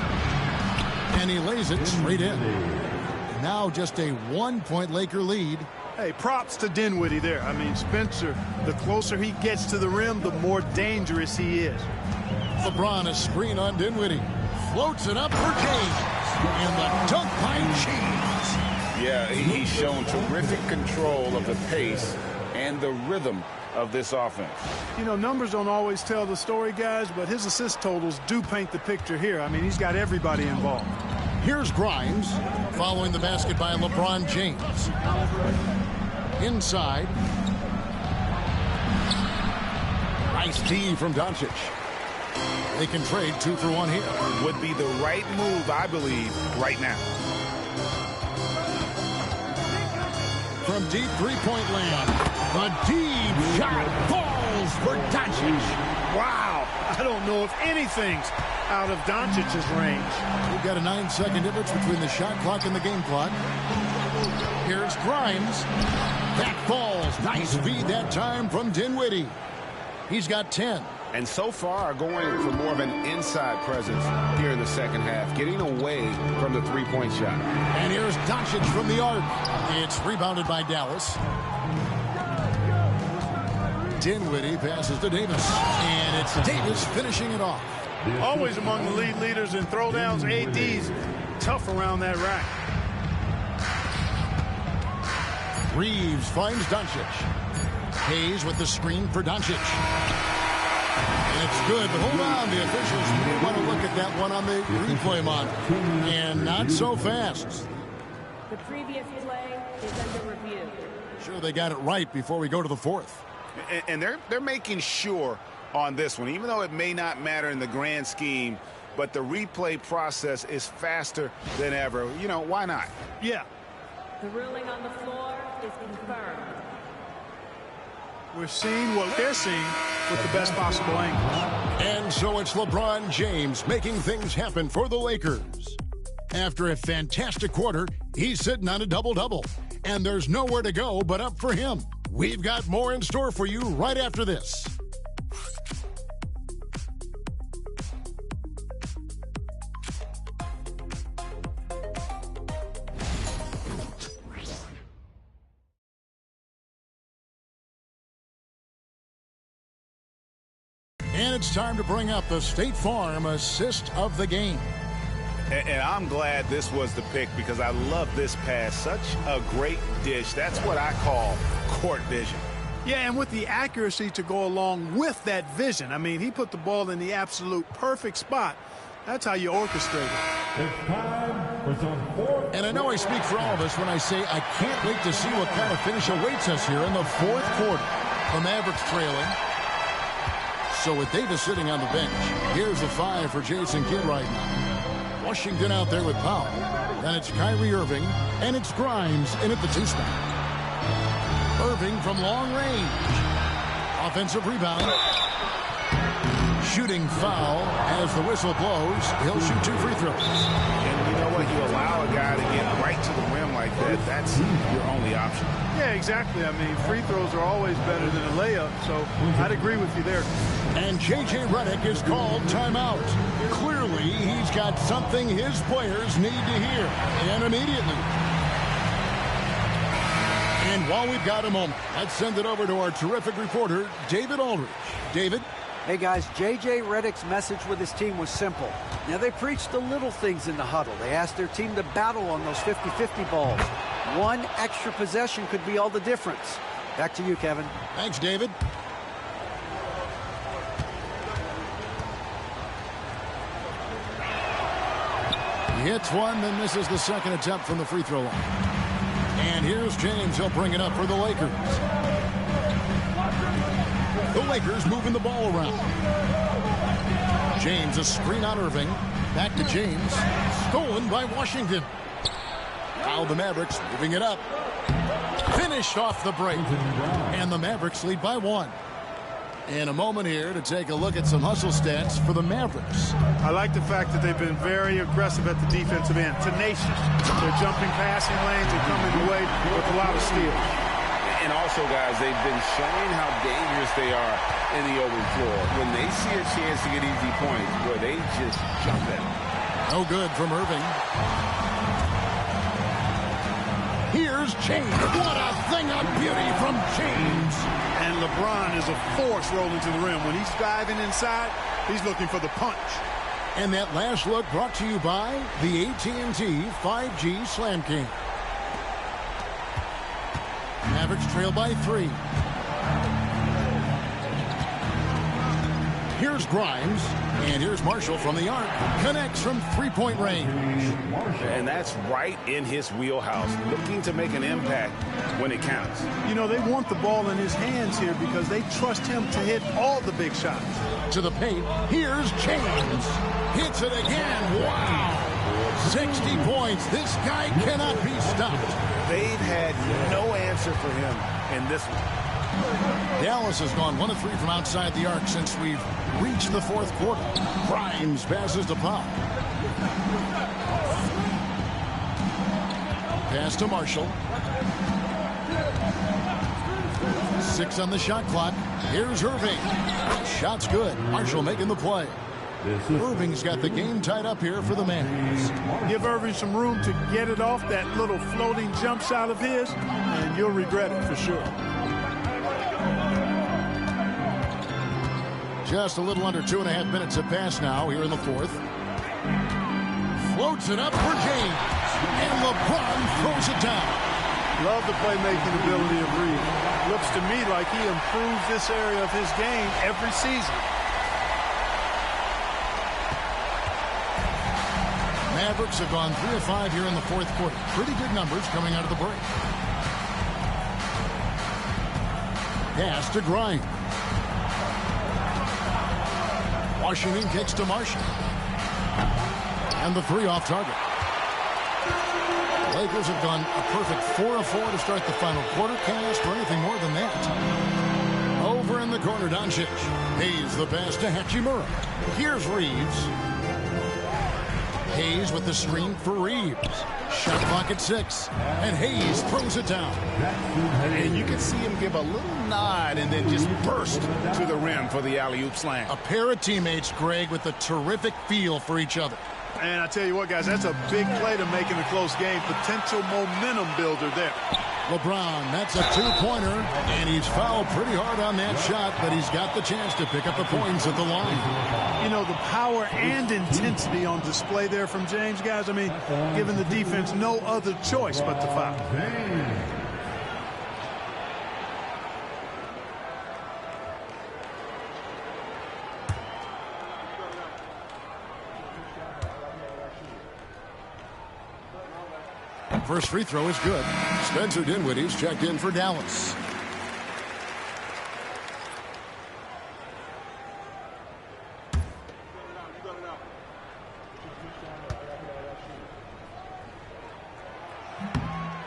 And he lays it straight in. Now just a 1-point Laker lead. Hey, props to Dinwiddie there. I mean, Spencer, the closer he gets to the rim, the more dangerous he is. LeBron, a screen on Dinwiddie. Floats it up for James. And the dunk by James. Yeah, he's shown terrific control of the pace and the rhythm of this offense. You know, numbers don't always tell the story, guys, but his assist totals do paint the picture here. I mean, he's got everybody involved. Here's Grimes following the basket by LeBron James. Inside. Nice D from Doncic. They can trade 2 for 1 here. Would be the right move, I believe, right now. From deep three-point land. A deep shot falls for Doncic. Wow. I don't know if anything's out of Doncic's range. We've got a 9-second difference between the shot clock and the game clock. Here's Grimes. That falls. Nice feed that time from Dinwiddie. He's got 10. And so far, going for more of an inside presence here in the second half, getting away from the three-point shot. And here's Doncic from the arc. It's rebounded by Dallas. Dinwiddie passes to Davis. And it's Davis finishing it off. Always among the lead leaders in throwdowns, AD's tough around that rack. Reeves finds Doncic. Hayes with the screen for Doncic. And it's good, but hold on. The officials may want to look at that one on the replay monitor. And not so fast. The previous play is under review. Sure they got it right before we go to the fourth. And they're making sure on this one, even though it may not matter in the grand scheme, but the replay process is faster than ever. You know, why not? Yeah. The ruling on the floor is confirmed. We're seeing what they're seeing with the best possible angle. And so it's LeBron James making things happen for the Lakers. After a fantastic quarter, he's sitting on a double-double. And there's nowhere to go but up for him. We've got more in store for you right after this. And it's time to bring up the State Farm assist of the game. And I'm glad this was the pick because I love this pass. Such a great dish. That's what I call court vision. Yeah, and with the accuracy to go along with that vision. I mean, he put the ball in the absolute perfect spot. That's how you orchestrate it. It's time for some fourth. And I know I speak for all of us when I say I can't wait to see what kind of finish awaits us here in the fourth quarter. The Mavericks trailing. So with Davis sitting on the bench, here's the 5 for Jason Kidd right now. Washington out there with Powell. Then it's Kyrie Irving, and it's Grimes in at the 2 spot. Irving from long range. Offensive rebound. Shooting foul as the whistle blows. He'll shoot 2 free throws. And you know what? You allow a guy to get right to the rim like that. That's your only option. Yeah, exactly. I mean, free throws are always better than a layup, so I'd agree with you there. And J.J. Redick is called timeout. Clearly, he's got something his players need to hear, and immediately. And while we've got a moment, let's send it over to our terrific reporter, David Aldridge. David? Hey, guys, J.J. Redick's message with his team was simple. Now, they preached the little things in the huddle. They asked their team to battle on those 50-50 balls. One extra possession could be all the difference. Back to you, Kevin. Thanks, David. He hits one, then misses the second attempt from the free throw line. And here's James. He'll bring it up for the Lakers. The Lakers moving the ball around. James, a screen on Irving. Back to James. Stolen by Washington. Now the Mavericks moving it up. Finished off the break. And the Mavericks lead by 1. In a moment here to take a look at some hustle stats for the Mavericks. I like the fact that they've been very aggressive at the defensive end. Tenacious. They're jumping passing lanes and coming away with a lot of steals. And also, guys, they've been showing how dangerous they are in the open floor. When they see a chance to get easy points, where they just jump at them. No good from Irving. Here's James. What a thing of beauty from James. And LeBron is a force rolling to the rim. When he's diving inside, he's looking for the punch. And that last look brought to you by the AT&T 5G Slam King. Mavericks trail by 3. Here's Grimes, and here's Marshall from the arc. Connects from three-point range. And that's right in his wheelhouse, looking to make an impact when it counts. You know, they want the ball in his hands here because they trust him to hit all the big shots. To the paint, here's James. Hits it again. Wow. 60 points. This guy cannot be stopped. They've had no answer for him in this one. Dallas has gone 1 of 3 from outside the arc since we've reached the 4th quarter. Grimes passes to Powell. Pass to Marshall. 6 on the shot clock. Here's Irving. Shot's good. Marshall making the play. Irving's got the game tied up here for the Mavericks. Give Irving some room to get it off that little floating jump shot of his, and you'll regret it for sure. Just a little under 2.5 minutes have passed now here in the 4th. Floats it up for James. And LeBron throws it down. Love the playmaking ability of Reed. Looks to me like he improves this area of his game every season. Mavericks have gone 3 of 5 here in the 4th quarter. Pretty good numbers coming out of the break. Pass to Grimes. Washington kicks to Marshall. And the 3 off target. Lakers have gone a perfect 4 of 4 to start the final quarter. Can't ask for anything more than that. Over in the corner, Doncic. Hayes the pass to Hachimura. Here's Reeves. Hayes with the screen for Reeves. Shot clock at 6. And Hayes throws it down. And you can see him give a little nod and then just burst to the rim for the alley-oop slam. A pair of teammates, Greg, with a terrific feel for each other. And I tell you what, guys, that's a big play to make in a close game. Potential momentum builder there. LeBron, that's a 2-pointer, and he's fouled pretty hard on that shot, but he's got the chance to pick up the points at the line. You know, the power and intensity on display there from James, guys. I mean, giving the defense no other choice but to foul. First free throw is good. Spencer Dinwiddie's checked in for Dallas.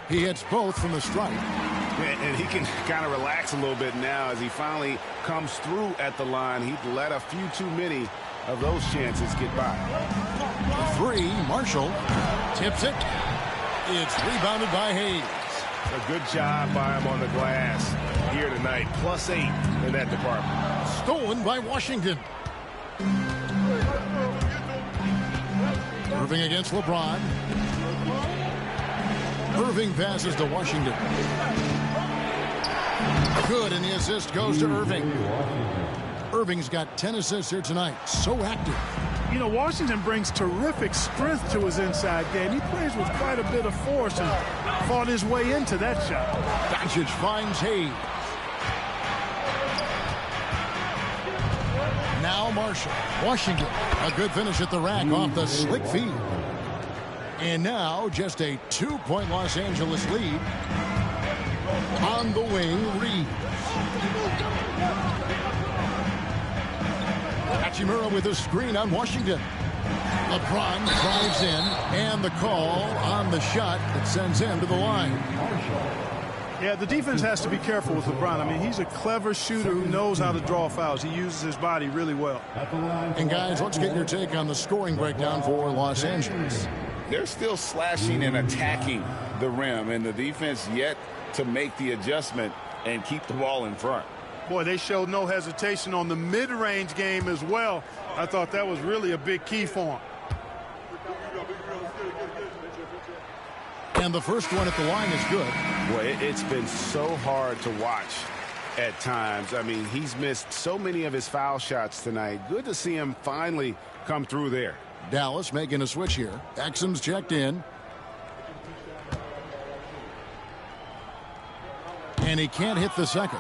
He hits both from the stripe. And he can kind of relax a little bit now as he finally comes through at the line. He'd let a few too many of those chances get by. 3, Marshall tips it. It's rebounded by Hayes. A good job by him on the glass here tonight. +8 in that department. Stolen by Washington. Irving against LeBron. Irving passes to Washington. Good, and the assist goes to Irving. Irving's got 10 assists here tonight. So active. You know, Washington brings terrific strength to his inside game. He plays with quite a bit of force and fought his way into that shot. Doncic finds Hayes. Now Marshall. Washington. A good finish at the rack off the slick feed. And now just a 2-point Los Angeles lead. On the wing, Reeves. Hachimura with a screen on Washington. LeBron drives in, and the call on the shot that sends him to the line. Yeah, the defense has to be careful with LeBron. I mean, he's a clever shooter who knows how to draw fouls. He uses his body really well. And, guys, let's get your take on the scoring breakdown for Los Angeles. They're still slashing and attacking the rim, and the defense yet to make the adjustment and keep the ball in front. Boy, they showed no hesitation on the mid-range game as well. I thought that was really a big key for him. And the first one at the line is good. Boy, it's been so hard to watch at times. I mean, he's missed so many of his foul shots tonight. Good to see him finally come through there. Dallas making a switch here. Exum's checked in. And he can't hit the second.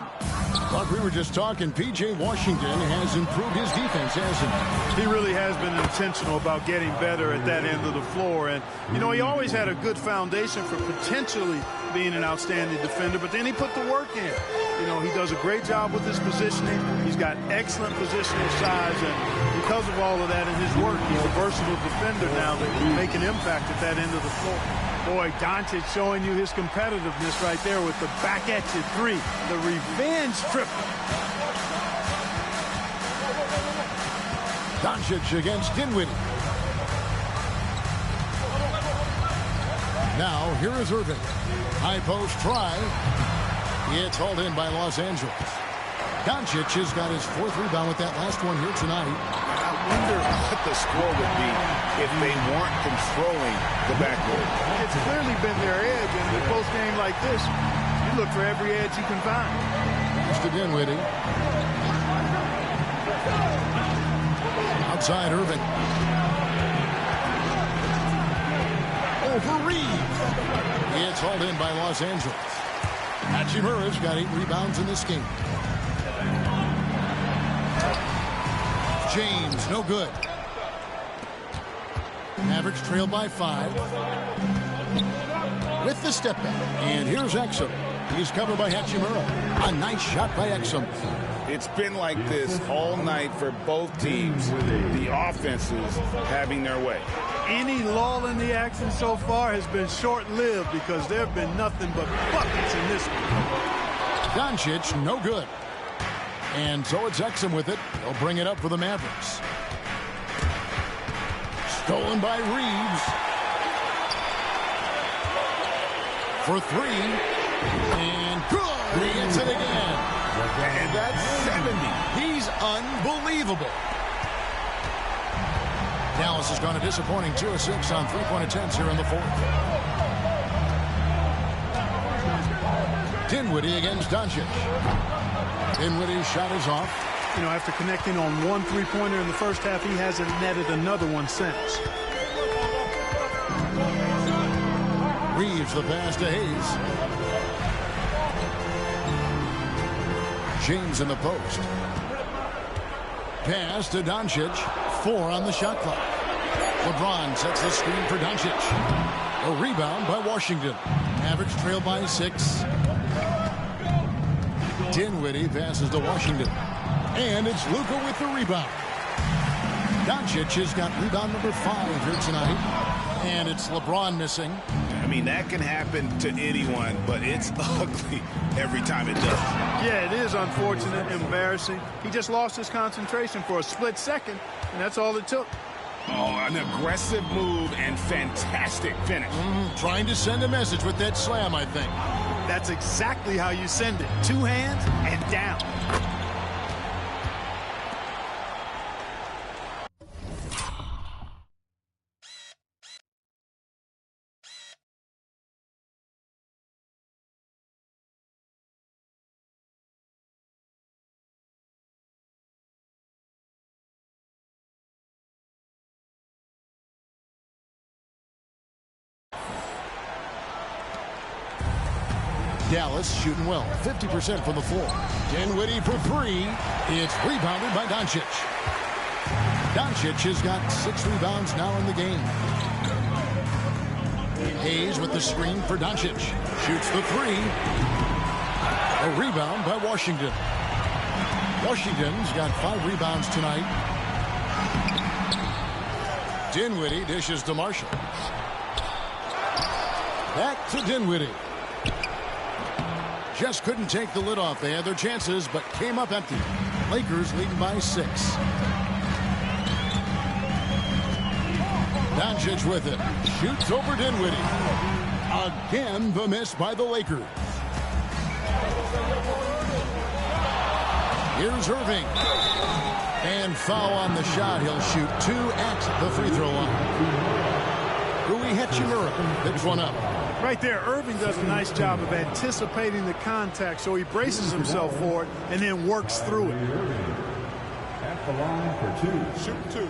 Like we were just talking, P.J. Washington has improved his defense, hasn't he? He really has been intentional about getting better at that end of the floor. And, you know, he always had a good foundation for potentially being an outstanding defender, but then he put the work in. You know, he does a great job with his positioning. He's got excellent positional size, and because of all of that and his work, he's a versatile defender now that can make an impact at that end of the floor. Boy, Doncic showing you his competitiveness right there with the back at you three, the revenge triple. Doncic against Dinwiddie. Now, here is Irving. High post try. It's hauled in by Los Angeles. Doncic has got his fourth rebound with that last one here tonight. I wonder what the score would be if they weren't controlling the backcourt. It's clearly been their edge, and in a close game like this, you look for every edge you can find. Mr. Dinwiddie. Outside Irving. Over Reeves. It's hauled in by Los Angeles. Hachimura's got 8 rebounds in this game. James, no good. Mavericks trail by 5. With the step back. And here's Exum. He's covered by Hachimura. A nice shot by Exum. It's been like this all night for both teams. The offenses having their way. Any lull in the action so far has been short-lived because there have been nothing but buckets in this one. Doncic, no good. And so it's Exum with it. He'll bring it up for the Mavericks. Stolen by Reeves. For 3. And good. He hits it again. And that's 70. He's unbelievable. Dallas has gone a disappointing 2 of 6 on 3-point attempts here in the fourth. Dinwiddie against Doncic. Dinwiddie's shot is off. You know, after connecting on 1 3-pointer in the first half, he hasn't netted another one since. Reeves the pass to Hayes. James in the post. Pass to Doncic. 4 on the shot clock. LeBron sets the screen for Doncic. A rebound by Washington. Mavericks trail by 6. Dinwiddie passes to Washington. And it's Luka with the rebound. Doncic has got rebound number 5 here tonight. And it's LeBron missing. I mean, that can happen to anyone, but it's ugly every time it does. Yeah, it is unfortunate, embarrassing. He just lost his concentration for a split second, and that's all it took. Oh, an aggressive move and fantastic finish. Trying to send a message with that slam, I think. That's exactly how you send it. 2 hands and down. Dallas shooting well, 50% from the floor. Dinwiddie for 3. It's rebounded by Doncic. Doncic has got 6 rebounds now in the game. Hayes with the screen for Doncic. Shoots the 3. A rebound by Washington. Washington's got 5 rebounds tonight. Dinwiddie dishes to Marshall. Back to Dinwiddie. Just couldn't take the lid off. They had their chances, but came up empty. Lakers leading by 6. Doncic with it. Shoots over Dinwiddie. Again, the miss by the Lakers. Here's Irving. And foul on the shot. He'll shoot 2 at the free throw line. Rui Hachimura picks one up. Right there, Irving does a nice job of anticipating the contact, so he braces himself for it and then works through it. At the line for 2. Shoot 2.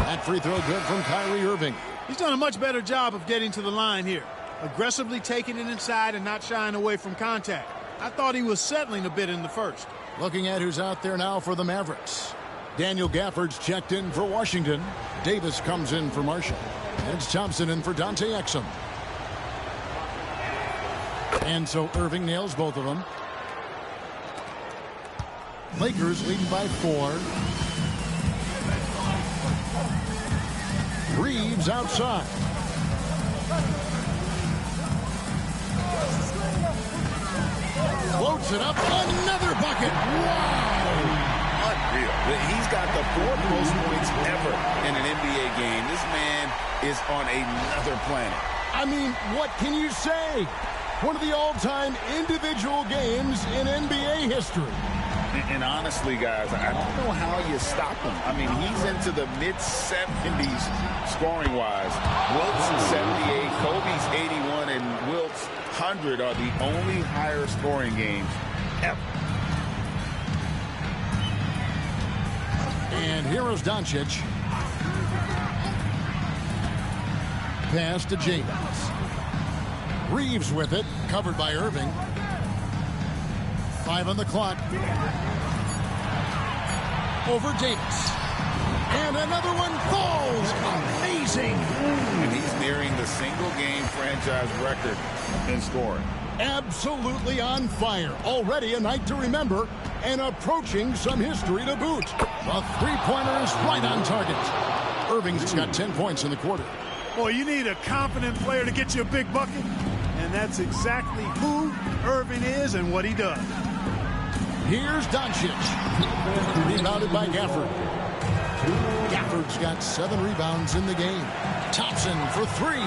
That free throw good from Kyrie Irving. He's done a much better job of getting to the line here. Aggressively taking it inside and not shying away from contact. I thought he was settling a bit in the first. Looking at who's out there now for the Mavericks. Daniel Gafford's checked in for Washington. Davis comes in for Marshall. And it's Thompson in for Dante Exum. And so Irving nails both of them. Lakers leading by 4. Reeves outside. Floats it up. Another bucket. Wow. Unreal. He's got the 4th most points ever in an NBA game. This man is on another planet. I mean, what can you say? One of the all-time individual games in NBA history. And honestly, guys, I don't know how you stop him. I mean, he's into the mid-70s scoring-wise. Wilt's 78, Kobe's 81, and Wilt's 100 are the only higher scoring games ever. And here is Doncic. Pass to James. Reeves with it, covered by Irving. 5 on the clock. Over Davis. And another one falls. Amazing. And he's nearing the single-game franchise record in scoring. Absolutely on fire. Already a night to remember and approaching some history to boot. The three-pointer is right on target. Irving's got 10 points in the quarter. Boy, you need a confident player to get you a big bucket. And that's exactly who Irving is and what he does. Here's Doncic. Rebounded by Gafford. Gafford's got 7 rebounds in the game. Thompson for 3.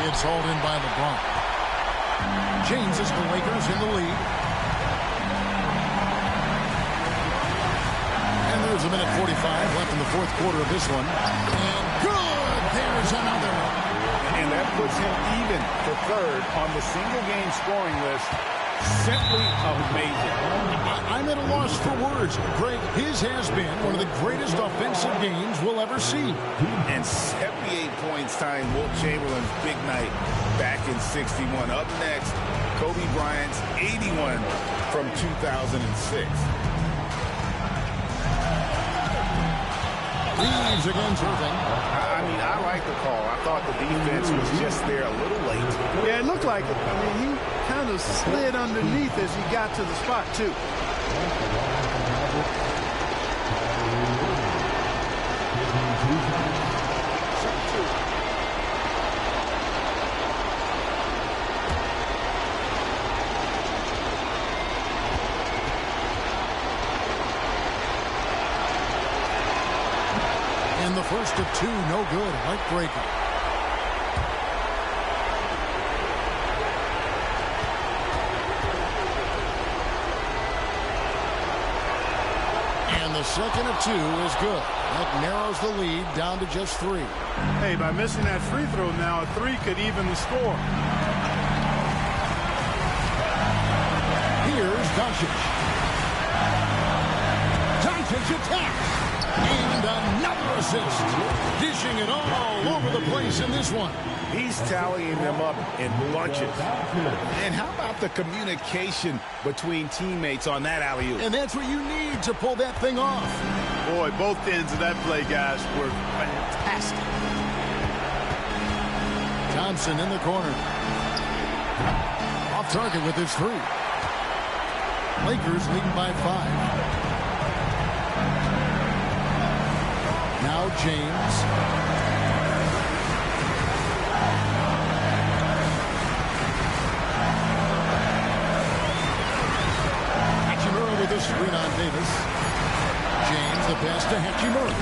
It's hauled in by LeBron. James is the Lakers in the lead. And there's a minute 45 left in the 4th quarter of this one. And good! There's another. And that puts him even for 3rd on the single-game scoring list. Simply amazing. I'm at a loss for words. Greg, his has been one of the greatest offensive games we'll ever see. And 78 points tying Wilt Chamberlain's big night back in '61. Up next, Kobe Bryant's 81 from 2006. Reeves against Irving. I mean, I like the call. I thought the defense was just there a little late. Yeah, it looked like it. I mean, he kind of slid underneath as he got to the spot, too. And the first of 2, no good. Heartbreaker. And the second of 2 is good. That narrows the lead down to just 3. Hey, by missing that free throw now, a 3 could even the score. Here's Doncic. Doncic attacks. And another assist. Dishing it all over the place in this one. He's tallying them up in bunches. And how about the communication between teammates on that alley-oop? And that's what you need to pull that thing off. Boy, both ends of that play, guys, were fantastic. Thompson in the corner. Off target with his 3. Lakers leading by 5. Now James. Hachimura with a screen on Davis. James, the pass to Hachimura.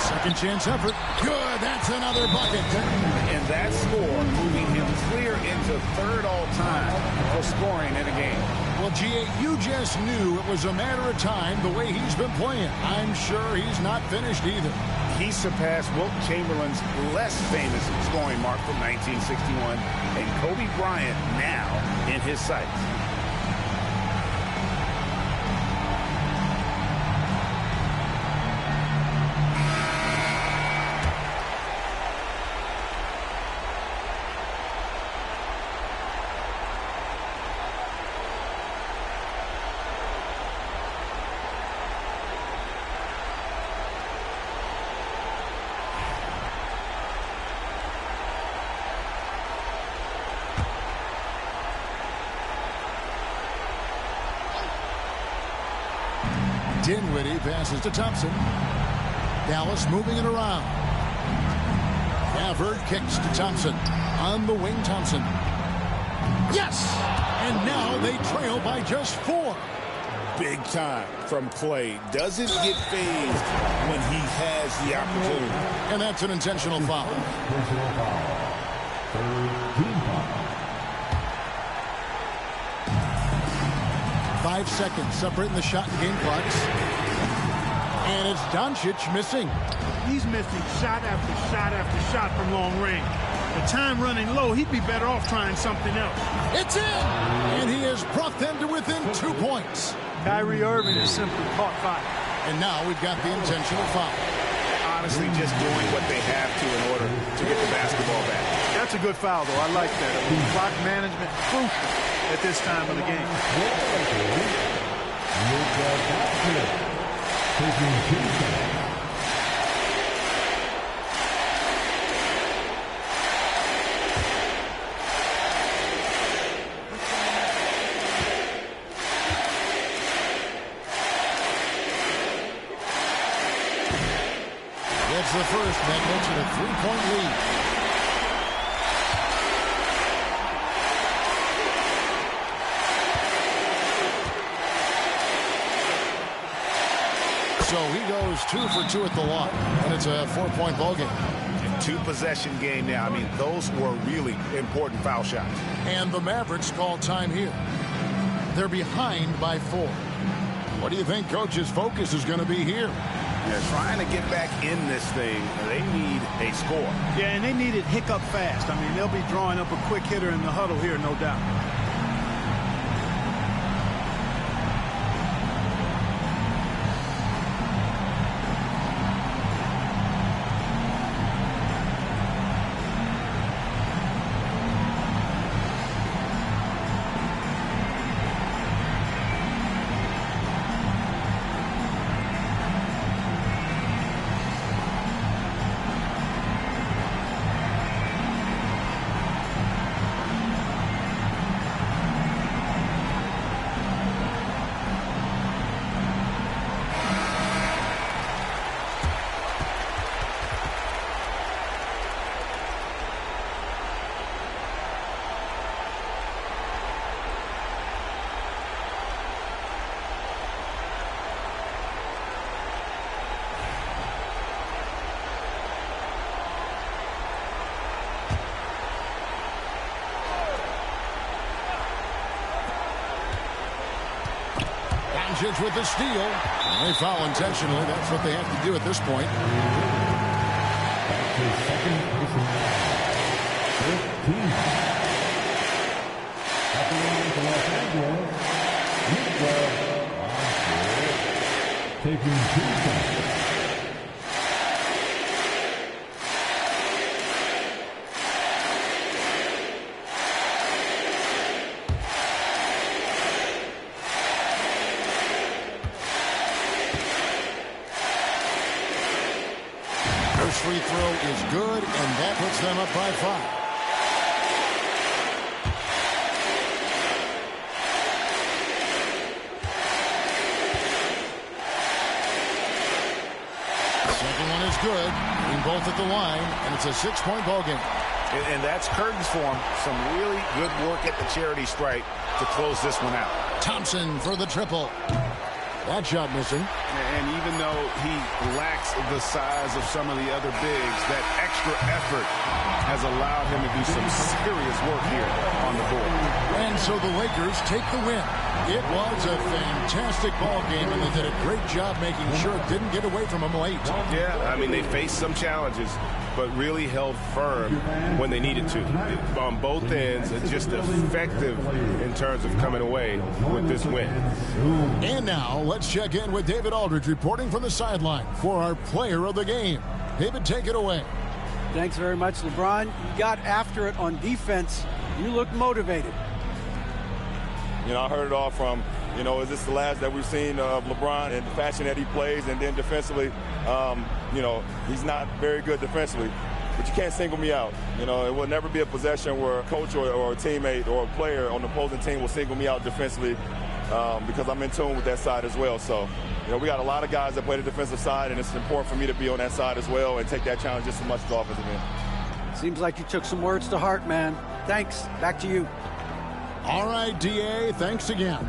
Second chance effort. Good. That's another bucket. And that score moving him clear into 3rd all-time for scoring in a game. Well, G.A., you just knew it was a matter of time the way he's been playing. I'm sure he's not finished either. He surpassed Wilt Chamberlain's less famous scoring mark from 1961, and Kobe Bryant now in his sights. Dinwiddie passes to Thompson. Dallas moving it around. Gafford kicks to Thompson. On the wing, Thompson. Yes! And now they trail by just 4. Big time from Clay. Doesn't get phased when he has the opportunity. And that's an intentional foul. Personal foul. 3rd team foul. 5 seconds separating the shot and game clocks. And it's Doncic missing. He's missing shot after shot after shot from long range. The time running low, he'd be better off trying something else. It's in! And he has brought them to within 2 points. Kyrie Irving is simply caught fire. And now we've got the intentional foul. Honestly, just doing what they have to in order to get the basketball back. That's a good foul, though. I like that. I mean, clock management crucial at this time of the game. That's the first. That makes it a 3-point lead. So he goes 2 for 2 at the line, and it's a 4-point ball game. 2-possession game now. I mean, those were really important foul shots. And the Mavericks call time here. They're behind by 4. What do you think Coach's focus is going to be here? They're trying to get back in this thing. They need a score. Yeah, and they need it hiccup fast. I mean, they'll be drawing up a quick hitter in the huddle here, no doubt. With the steal. They foul intentionally. That's what they have to do at this point. Taking 2 shots. Free throw is good. And that puts them up by 5. Second one is good. Being both at the line, and it's a 6-point ball game. And that's curtains for him. Some really good work at the charity stripe to close this one out. Thompson for the triple. That shot missing. And even though he lacks the size of some of the other bigs, that extra effort has allowed him to do some serious work here on the board. And so the Lakers take the win. It was a fantastic ball game, and they did a great job making sure it didn't get away from them late. Yeah, I mean, they faced some challenges, but really held firm when they needed to. On both ends, and just effective in terms of coming away with this win. And now, let's check in with David Aldridge reporting from the sideline for our player of the game. David, take it away. Thanks very much, LeBron. You got after it on defense. You look motivated. You know, I heard it all from, you know, is this the last that we've seen of LeBron and the fashion that he plays? And then defensively, you know, he's not very good defensively. But you can't single me out. You know, it will never be a possession where a coach or a teammate or a player on the opposing team will single me out defensively because I'm in tune with that side as well. So, you know, we got a lot of guys that play the defensive side, and it's important for me to be on that side as well and take that challenge just as much as the offensive end. Seems like you took some words to heart, man. Thanks. Back to you. All right, D.A., thanks again.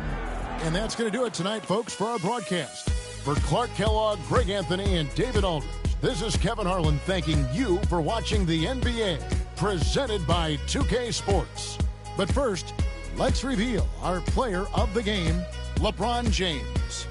And that's going to do it tonight, folks, for our broadcast. For Clark Kellogg, Greg Anthony, and David Aldridge, this is Kevin Harlan thanking you for watching the NBA, presented by 2K Sports. But first, let's reveal our player of the game, LeBron James.